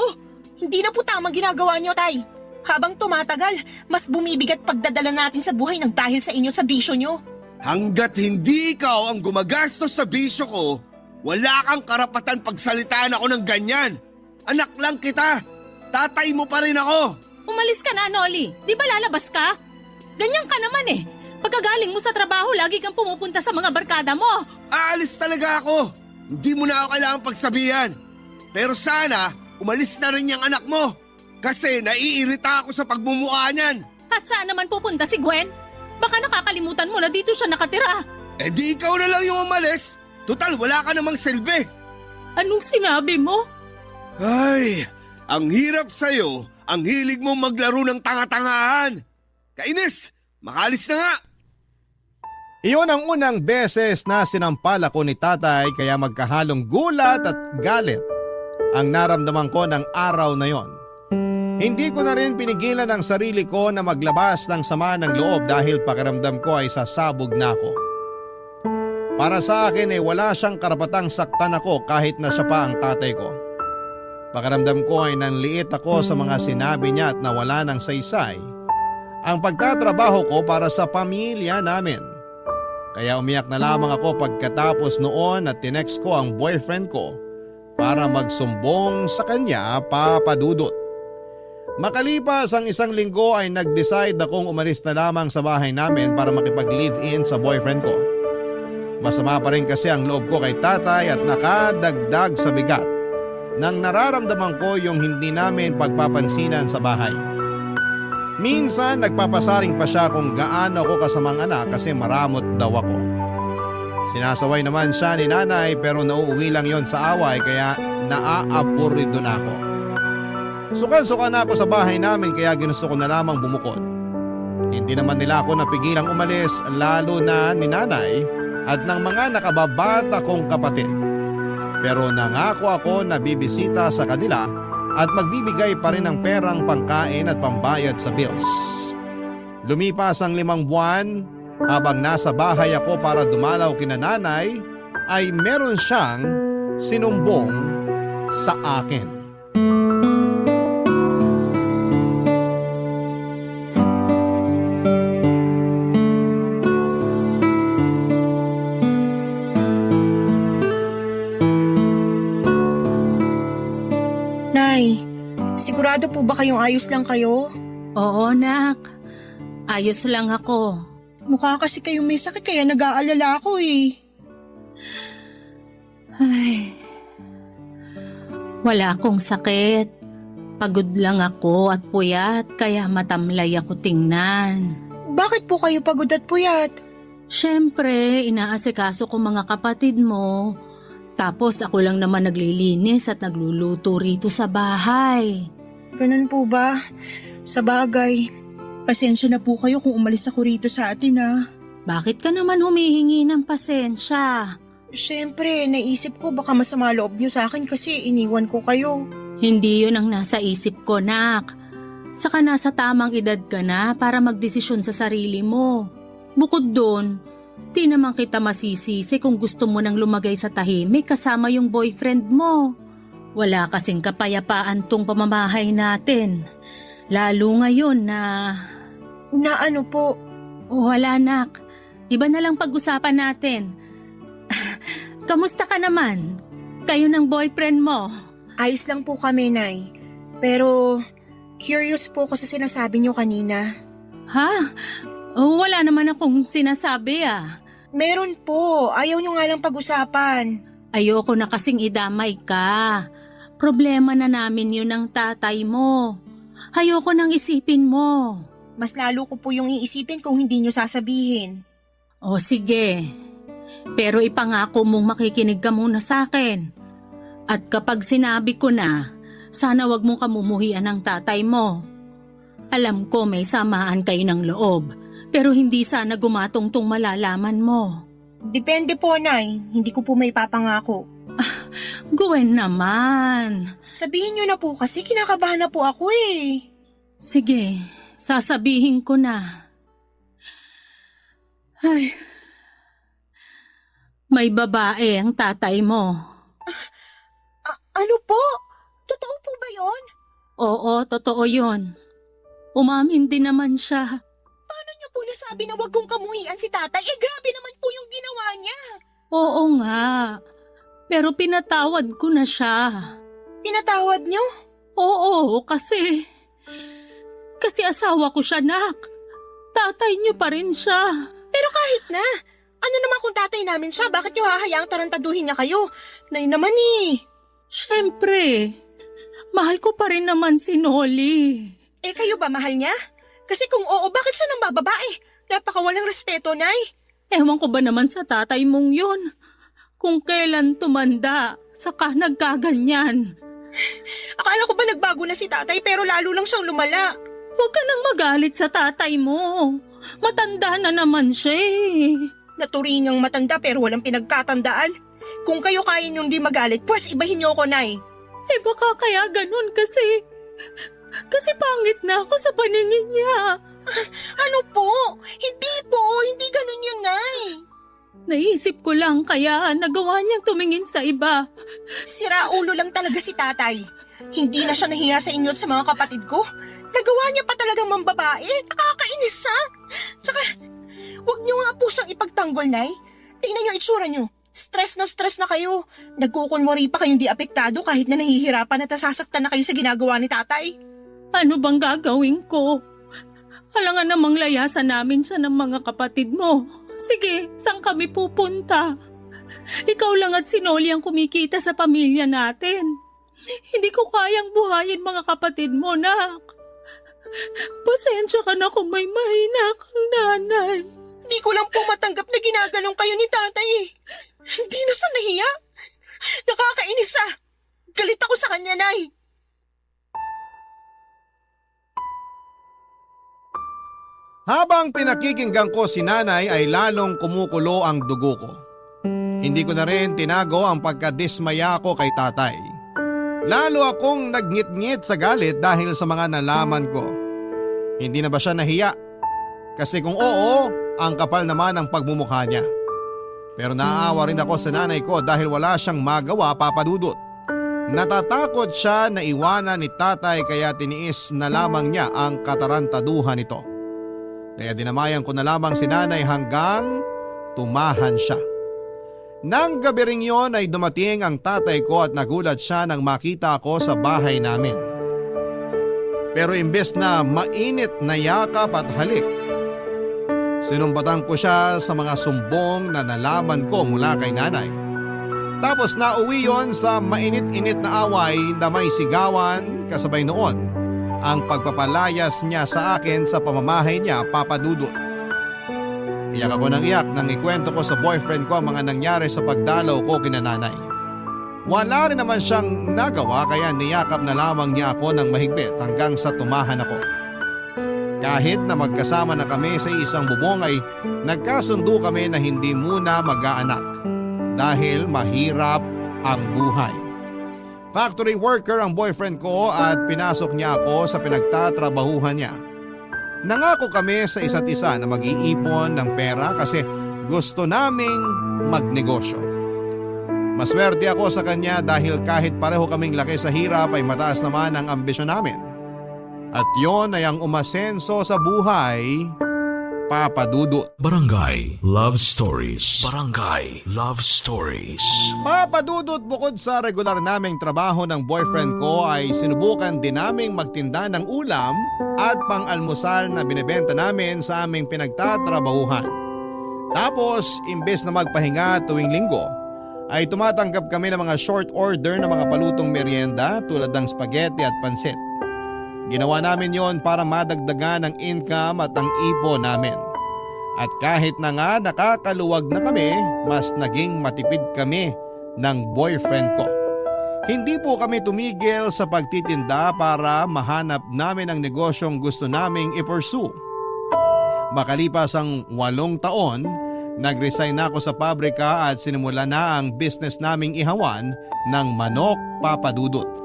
Hindi na po tamang ginagawa niyo, Tay. Habang tumatagal, mas bumibigat pagdadala natin sa buhay ng dahil sa inyo at sa bisyo niyo. Hanggat hindi ikaw ang gumagastos sa bisyo ko, wala kang karapatan pagsalitaan ako ng ganyan. Anak lang kita. Tatay mo pa rin ako. Umalis ka na, Noli. Di ba lalabas ka? Ganyan ka naman eh. Pagkagaling mo sa trabaho, lagi kang pumupunta sa mga barkada mo. Aalis talaga ako. Hindi mo na ako kailangang pagsabihan. Pero sana, umalis na rin yung anak mo. Kasi naiirita ako sa pagmumukha niyan. At saan naman pupunta si Gwen? Baka nakakalimutan mo na dito siya nakatira. Di ikaw na lang yung umalis. Total, wala ka namang silbi. Anong sinabi mo? Ay, ang hirap sa'yo. Ang hilig mong maglaro ng tanga-tangahan. Kainis, makalis na nga. Iyon ang unang beses na sinampal ako ni tatay kaya magkahalong gulat at galit ang naramdaman ko ng araw na yon. Hindi ko na rin pinigilan ang sarili ko na maglabas ng sama ng loob dahil pakiramdam ko ay sasabog na ako. Para sa akin wala siyang karapatang saktan ako kahit na siya pa ang tatay ko. Pakiramdam ko ay nanliit ako sa mga sinabi niya at nawala ng saysay ang pagtatrabaho ko para sa pamilya namin. Kaya umiyak na lamang ako pagkatapos noon at tinext ko ang boyfriend ko para magsumbong sa kanya, Papa Dudut. Makalipas ang 1 linggo ay nag-decide akong umalis na lamang sa bahay namin para makipag-live-in sa boyfriend ko. Masama pa rin kasi ang loob ko kay tatay at nakadagdag sa bigat nang nararamdaman ko yung hindi namin pagpapansinan sa bahay. Minsan nagpapasaring pa siya kung gaano ako kasamang anak kasi maramot daw ako. Sinasaway naman siya ni nanay pero nauuwi lang yon sa away kaya naaaburido na ako. Sukan-suka na ako sa bahay namin kaya ginusto ko na lamang bumukod. Hindi naman nila ako napigilang umalis lalo na ni nanay at ng mga nakababata kong kapatid. Pero nangako ako na bibisita sa kanila at magbibigay pa rin ng perang pangkain at pambayad sa bills. Lumipas ang 5 buwan, habang nasa bahay ako para dumalaw kina nanay, ay meron siyang sinumbong sa akin. Nay, sigurado po ba kayong ayos lang kayo? Oo, nak. Ayos lang ako. Mukha kasi kayong may sakit kaya nag-aalala ako eh. Ay, wala akong sakit. Pagod lang ako at puyat kaya matamlay ako tingnan. Bakit po kayo pagod at puyat? Siyempre, inaasikaso ko mga kapatid mo. Tapos ako lang naman naglilinis at nagluluto rito sa bahay. Ganun po ba? Sa bagay. Pasensya na po kayo kung umalis ako rito sa atin Bakit ka naman humihingi ng pasensya? Siyempre, naisip ko baka masama loob niyo sa akin kasi iniwan ko kayo. Hindi yun ang nasa isip ko, nak. Saka nasa tamang edad ka na para magdesisyon sa sarili mo. Bukod doon, di naman kita masisisi kung gusto mo nang lumagay sa tahimik kasama yung boyfriend mo. Wala kasing kapayapaan tong pamamahay natin. Lalo ngayon na... Na ano po? Wala, nak. Iba na lang pag-usapan natin. Kamusta ka naman? Kayo ng boyfriend mo? Ayos lang po kami, Nay. Pero, curious po ako sa sinasabi niyo kanina. Ha? Wala naman akong sinasabi Meron po. Ayaw niyo nga lang pag-usapan. Ayoko na kasing idamay ka. Problema na namin yun ng tatay mo. Ayoko nang isipin mo. Mas lalo ko po yung iisipin kung hindi niyo sasabihin. O sige. Pero ipangako mong makikinig ka muna sa akin. At kapag sinabi ko na, sana wag mong kamumuhian ng tatay mo. Alam ko may samaan kayo ng loob, pero hindi sana gumatong-tong malalaman mo. Depende po, Nay. Hindi ko po may papangako. Gwen naman. Sabihin niyo na po kasi kinakabahan na po ako Sige, sasabihin ko na. Ay, may babae ang tatay mo. Ano po? Totoo po ba yon? Oo, totoo yun. Umamin din naman siya. Paano niyo po nasabi na wag kong kamuhian si tatay? Grabe naman po yung ginawa niya. Oo nga. Pero pinatawad ko na siya. Pinatawad niyo? Oo, kasi asawa ko siya, nak. Tatay niyo pa rin siya. Pero kahit na, ano naman kung tatay namin siya, bakit niyo hahayaang tarantaduhin niya kayo? Nay naman Siyempre, mahal ko pa rin naman si Noli. Kayo ba mahal niya? Kasi kung oo, bakit siya nang bababae? Napakawalang respeto, Nay. Ewan ko ba naman sa tatay mong yun? Kung kailan tumanda, saka nagkaganyan. Akala ko ba nagbago na si tatay pero lalo lang siyang lumala. Huwag ka nang magalit sa tatay mo. Matanda na naman siya Naturingang matanda pero walang pinagkatandaan. Kung kayo kaya niyong di magalit, pues ibahin niyo ako, Nay. Baka kaya ganun kasi pangit na ako sa paningin niya. Ano po? Hindi po. Hindi ganun yun, Nay. Naisip ko lang kaya nagawa niyang tumingin sa iba. Sira ulo lang talaga si tatay. Hindi na siya nahiya sa inyo at sa mga kapatid ko. Nagawa niya pa talagang mambabae. Nakakainis siya. Tsaka, huwag niyo nga po siyang ipagtanggol, Nay. Tingnan niyo itsura niyo. Stress na kayo. Nagkukunwari pa kayong di apektado kahit na nahihirapan at nasasaktan na kayo sa ginagawa ni tatay. Ano bang gagawin ko? Alangan namang layasan namin siya ng mga kapatid mo. Sige, saan kami pupunta? Ikaw lang at si Noli ang kumikita sa pamilya natin. Hindi ko kayang buhayin mga kapatid mo, nak. Pasensya ka na kung may mahina kang nanay. Di ko lang po matanggap na ginagalong kayo ni tatay. Hindi na siya nahiya. Nakakainis siya. Galit ako sa kanya, Nay. Habang pinakikinggan ko si nanay ay lalong kumukulo ang dugo ko. Hindi ko na rin tinago ang pagkadismaya ko kay tatay. Lalo akong nagngit-ngit sa galit dahil sa mga nalaman ko. Hindi na ba siya nahiya? Kasi kung oo, ang kapal naman ang pagmumukha niya. Pero naaawa rin ako sa nanay ko dahil wala siyang magawa, Papa Dudut. Natatakot siya na iwanan ni tatay kaya tiniis na lamang niya ang katarantaduhan nito. Kaya dinamayan ko na lamang si nanay hanggang tumahan siya. Nang gabi ring yon ay dumating ang tatay ko at nagulat siya nang makita ako sa bahay namin. Pero imbes na mainit na yakap at halik, Sinumbatan ko siya sa mga sumbong na nalaman ko mula kay nanay. Tapos nauwi yon sa mainit-init na away na may sigawan kasabay noon ang pagpapalayas niya sa akin sa pamamahay niya, Papa Dudut. Iyak ako ng iyak nang ikwento ko sa boyfriend ko ang mga nangyari sa pagdalaw ko kina nanay. Wala rin naman siyang nagawa kaya niyakap na lamang niya ako ng mahigpit hanggang sa tumahan ako. Kahit na magkasama na kami sa isang bubong ay nagkasundo kami na hindi muna mag-aanak dahil mahirap ang buhay. Factory worker ang boyfriend ko at pinasok niya ako sa pinagtatrabahuhan niya. Nangako kami sa isa't isa na mag-iipon ng pera kasi gusto naming magnegosyo. Maswerte ako sa kanya dahil kahit pareho kaming laki sa hirap ay mataas naman ang ambisyon namin. At yon ay ang umasenso sa buhay, Papa Dudut. Barangay Love Stories. Barangay Love Stories. Papa Dudut, bukod sa regular naming trabaho ng boyfriend ko ay sinubukan din naming magtinda ng ulam at pang-almusal na binebenta namin sa aming pinagtatrabahuhan. Tapos, imbes na magpahinga tuwing linggo, ay tumatanggap kami ng mga short order na mga palutong merienda tulad ng spaghetti at pansit. Ginawa namin yon para madagdagan ang income at ang ipon namin. At kahit na nga nakakaluwag na kami, mas naging matipid kami ng boyfriend ko. Hindi po kami tumigil sa pagtitinda para mahanap namin ang negosyong gusto naming i-pursue. Makalipas ang 8 taon, nag-resign na ako sa pabrika at sinimula na ang business naming ihawan ng manok, Papa Dudut.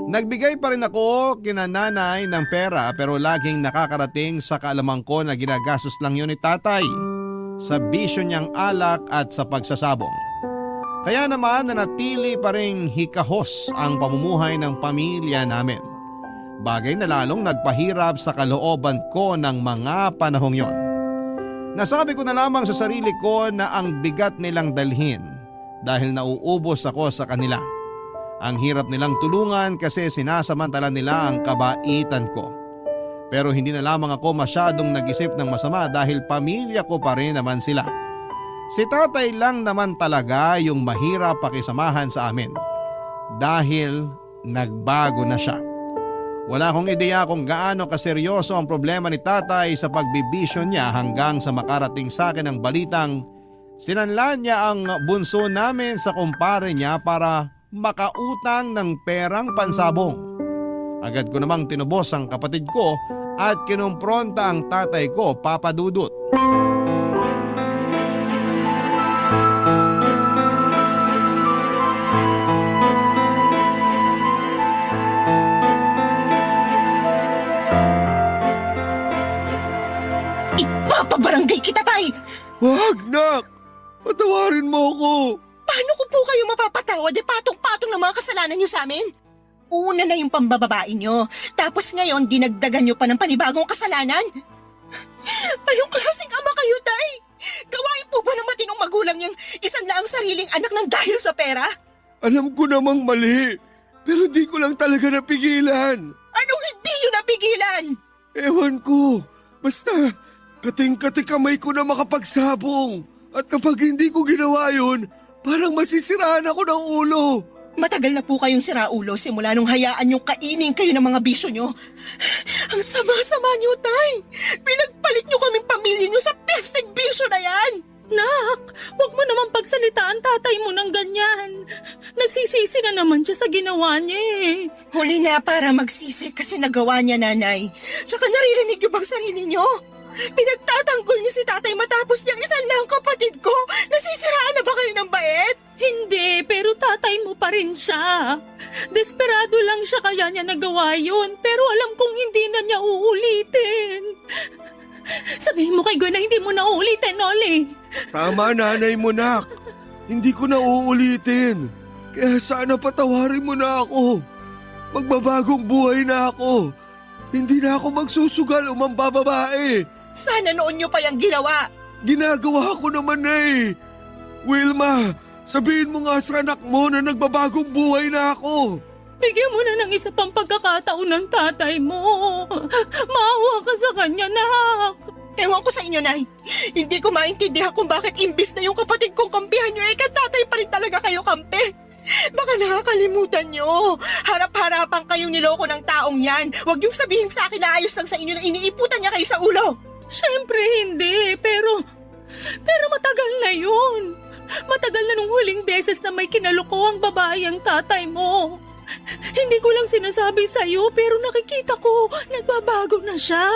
Nagbigay pa rin ako kina nanay ng pera pero laging nakakarating sa kaalaman ko na ginagastos lang yun ni tatay sa bisyo niyang alak at sa pagsasabong. Kaya naman nanatili pa rin hikahos ang pamumuhay ng pamilya namin. Bagay na lalong nagpahirap sa kalooban ko ng mga panahong yon. Nasabi ko na lamang sa sarili ko na ang bigat nilang dalhin dahil nauubos ako sa kanila. Ang hirap nilang tulungan kasi sinasamantala nila ang kabaitan ko. Pero hindi na lamang ako masyadong nag-isip ng masama dahil pamilya ko pa rin naman sila. Si tatay lang naman talaga yung mahirap pakisamahan sa amin dahil nagbago na siya. Wala akong ideya kung gaano kaseryoso ang problema ni tatay sa pagbibisyo niya hanggang sa makarating sa akin ang balitang sinanlan niya ang bunso namin sa kumpare niya para makautang ng perang pansabong. Agad ko namang tinubos ang kapatid ko at kinumpronta ang tatay ko, Papa Dudut. Ipapabarangay kita, tay! Wag, nak! Patawarin mo ako! Paano ko po kayo mapapatawad? Patong-patong na mga kasalanan niyo sa amin? Una na yung pambababae niyo, tapos ngayon dinagdagan niyo pa ng panibagong kasalanan? Anong klaseng ama kayo, tay? Gawain po ba ng matinong magulang niyang isan na ang sariling anak ng dahil sa pera? Alam ko namang mali, pero di ko lang talaga napigilan. Anong hindi niyo napigilan? Ewan ko, basta kating-kati kamay ko na makapagsabong. At kapag hindi ko ginawa yun, parang masisiraan ako ng ulo. Matagal na po kayong siraulo simula nung hayaan niyong kainin kayo ng mga bisyo niyo. Ang sama-sama niyo, tay! Pinagpalit niyo kaming pamilya niyo sa pesteng bisyo na yan! Nak, wag mo naman pagsalitaan tatay mo ng ganyan. Nagsisisi na naman siya sa ginawa niya eh. Huli na para magsisi kasi nagawa niya, nanay. Tsaka naririnig niyo bang sarili niyo? Pinagtatanggol niyo si tatay matapos niyang isan lang kapatid ko. Nasisiraan na ba kayo ng bait? Hindi, pero tatay mo pa rin siya. Desperado lang siya kaya niya nagawa yun, pero alam kong hindi na niya uulitin. Sabihin mo kay Gwen na hindi mo na uulitin, Oli. Tama, nanay mo, nak. Hindi ko na uulitin. Kaya sana patawarin mo na ako. Magbabagong buhay na ako. Hindi na ako magsusugal o mambababae. Sana noon niyo pa yung ginawa. Ginagawa ko naman na eh. Wilma, sabihin mo nga sa anak mo na nagbabagong buhay na ako. Bigyan mo na ng isa pang pagkakataon ng tatay mo. Maawa ka sa kanya, nak. Ewan ko sa inyo, Nay. Hindi ko maintindihan kung bakit imbis na yung kapatid kong kampihan nyo, tatay pa rin talaga kayo kampi. Baka nakakalimutan nyo. Harap-harapan kayong niloko ng taong yan. Huwag niyong sabihin sa akin na ayos lang sa inyo na iniiputan niya kayo sa ulo. Siyempre hindi, pero matagal na yun. Matagal na nung huling beses na may kinaloko ang babae ang tatay mo. Hindi ko lang sinasabi sa'yo pero nakikita ko, nagbabago na siya.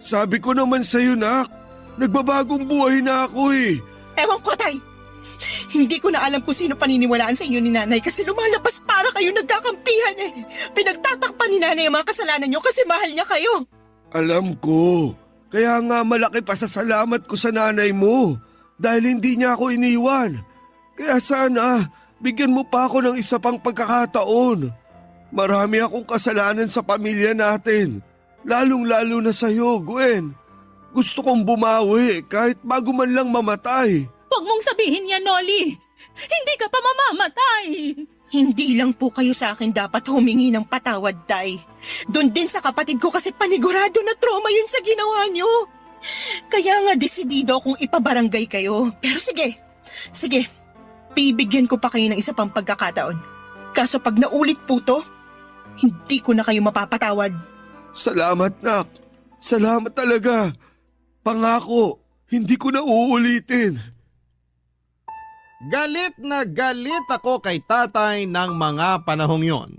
Sabi ko naman sa'yo, nak. Nagbabagong buhay na ako eh. Ewan ko, Tay. Hindi ko na alam kung sino paniniwalaan sa inyo ni Nanay kasi lumalabas para kayo nagkakampihan eh. Pinagtatakpan ni Nanay ang mga kasalanan nyo kasi mahal niya kayo. Alam ko. Kaya nga malaki pasasalamat ko sa nanay mo dahil hindi niya ako iniwan. Kaya sana bigyan mo pa ako ng isa pang pagkakataon. Marami akong kasalanan sa pamilya natin. Lalong-lalo na sa'yo, Gwen. Gusto kong bumawi kahit bago man lang mamatay. Huwag mong sabihin yan, Noli. Hindi ka pa mamamatay. Hindi lang po kayo sa akin dapat humingi ng patawad, Tay. Doon din sa kapatid ko kasi panigurado na trauma yun sa ginawa nyo. Kaya nga desidido akong ipabarangay kayo. Pero sige, bibigyan ko pa kayo ng isa pang pagkakataon. Kaso pag naulit po to, hindi ko na kayo mapapatawad. Salamat, nak. Salamat talaga. Pangako, hindi ko na uulitin. Galit na galit ako kay tatay ng mga panahong yon.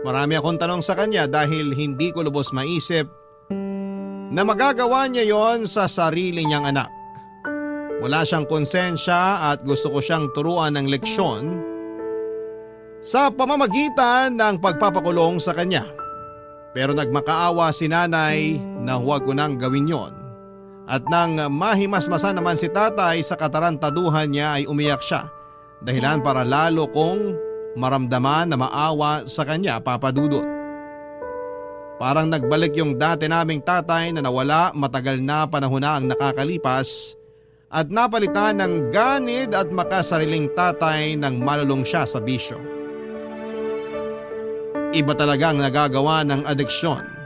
Marami akong tanong sa kanya dahil hindi ko lubos maisip na magagawa niya yon sa sarili niyang anak. Wala siyang konsensya at gusto ko siyang turuan ng leksyon sa pamamagitan ng pagpapakulong sa kanya. Pero nagmakaawa si nanay na huwag ko nang gawin yon. At nang mahimasmasan naman si tatay sa katarantaduhan niya ay umiyak siya. Dahilan para lalo kong maramdaman na maawa sa kanya, Papa Dudut. Parang nagbalik yung dati naming tatay na nawala matagal na panahon na ang nakakalipas at napalitan ng ganid at makasariling tatay nang malulong siya sa bisyo. Iba talagang nagagawa ng adeksyon.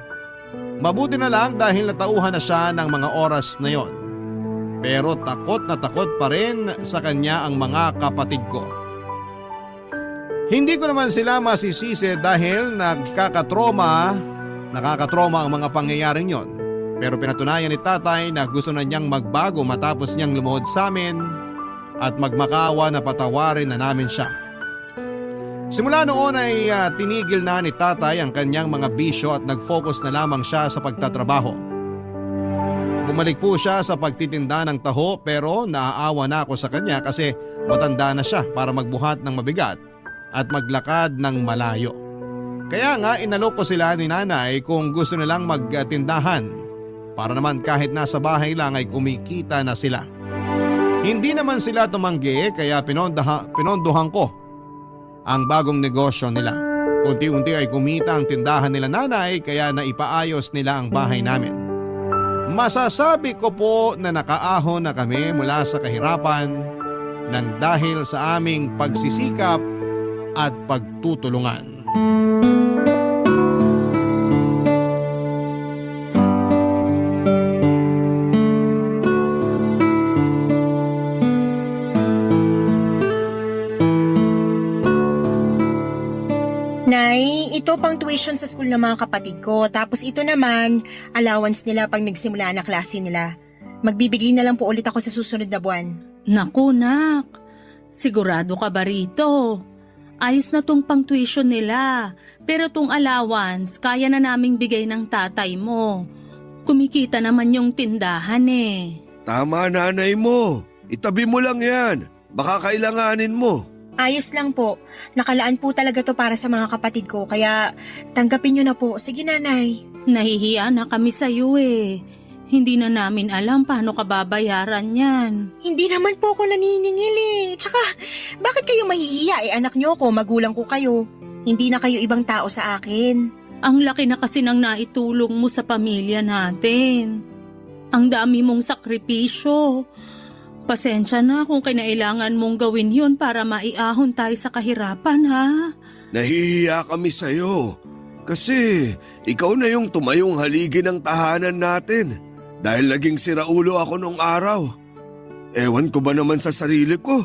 Mabuti na lang dahil natauhan na siya ng mga oras na yon. Pero takot na takot pa rin sa kanya ang mga kapatid ko. Hindi ko naman sila masisisi dahil nakakatroma ang mga pangyayaring yon. Pero pinatunayan ni tatay na gusto na niyang magbago matapos niyang lumuhod sa amin at magmakaawa na patawarin na namin siya. Simula noon ay tinigil na ni tatay ang kanyang mga bisyo at nag-focus na lamang siya sa pagtatrabaho. Bumalik po siya sa pagtitinda ng taho pero naaawa na ako sa kanya kasi matanda na siya para magbuhat ng mabigat at maglakad ng malayo. Kaya nga inalok ko sila ni nanay kung gusto nilang magtindahan para naman kahit nasa bahay lang ay kumikita na sila. Hindi naman sila tumanggi kaya pinondohan ko ang bagong negosyo nila. Unti-unti ay kumita ang tindahan nila nanay kaya naipaayos nila ang bahay namin. Masasabi ko po na nakaahon na kami mula sa kahirapan nang dahil sa aming pagsisikap at pagtutulungan. Nay, ito pang tuition sa school ng mga kapatid ko. Tapos ito naman, allowance nila pag nagsimula na klase nila. Magbibigay na lang po ulit ako sa susunod na buwan. Naku, nak. Sigurado ka ba rito? Ayos na tong pang tuition nila. Pero tong allowance, kaya na naming bigay ng tatay mo. Kumikita naman yung tindahan eh. Tama, nanay mo. Itabi mo lang yan. Baka kailanganin mo. Ayos lang po. Nakalaan po talaga to para sa mga kapatid ko. Kaya tanggapin nyo na po. Sige, Nanay. Nahihiya na kami sa'yo eh. Hindi na namin alam paano ka babayaran yan. Hindi naman po ako naniningil eh. Tsaka, bakit kayo mahihiya? Anak nyo ko, magulang ko kayo. Hindi na kayo ibang tao sa akin. Ang laki na kasi ng naitulong mo sa pamilya natin. Ang dami mong sakripisyo. Pasensya na kung kinailangan mong gawin yun para maiahon tayo sa kahirapan, ha? Nahihiya kami sa'yo. Kasi ikaw na yung tumayong haligi ng tahanan natin. Dahil naging siraulo ako nung araw. Ewan ko ba naman sa sarili ko.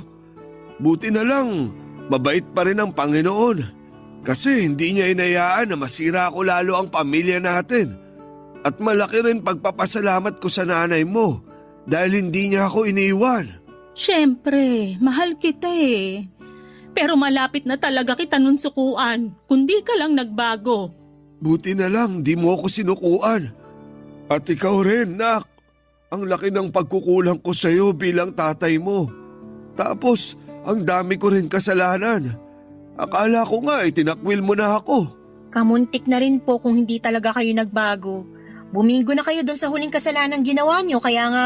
Buti na lang, mabait pa rin ang Panginoon. Kasi hindi niya inayaan na masira ko lalo ang pamilya natin. At malaki rin pagpapasalamat ko sa nanay mo dahil hindi niya ako iniwan. Siyempre, mahal kita eh. Pero malapit na talaga kita nun sukuan, kundi ka lang nagbago. Buti na lang di mo ako sinukuan. At ikaw rin, nak. Ang laki ng pagkukulang ko sa iyo bilang tatay mo. Tapos, ang dami ko rin kasalanan. Akala ko nga tinakwil mo na ako. Kamuntik na rin po kung hindi talaga kayo nagbago. Bumingo na kayo doon sa huling kasalanan ginawa niyo kaya nga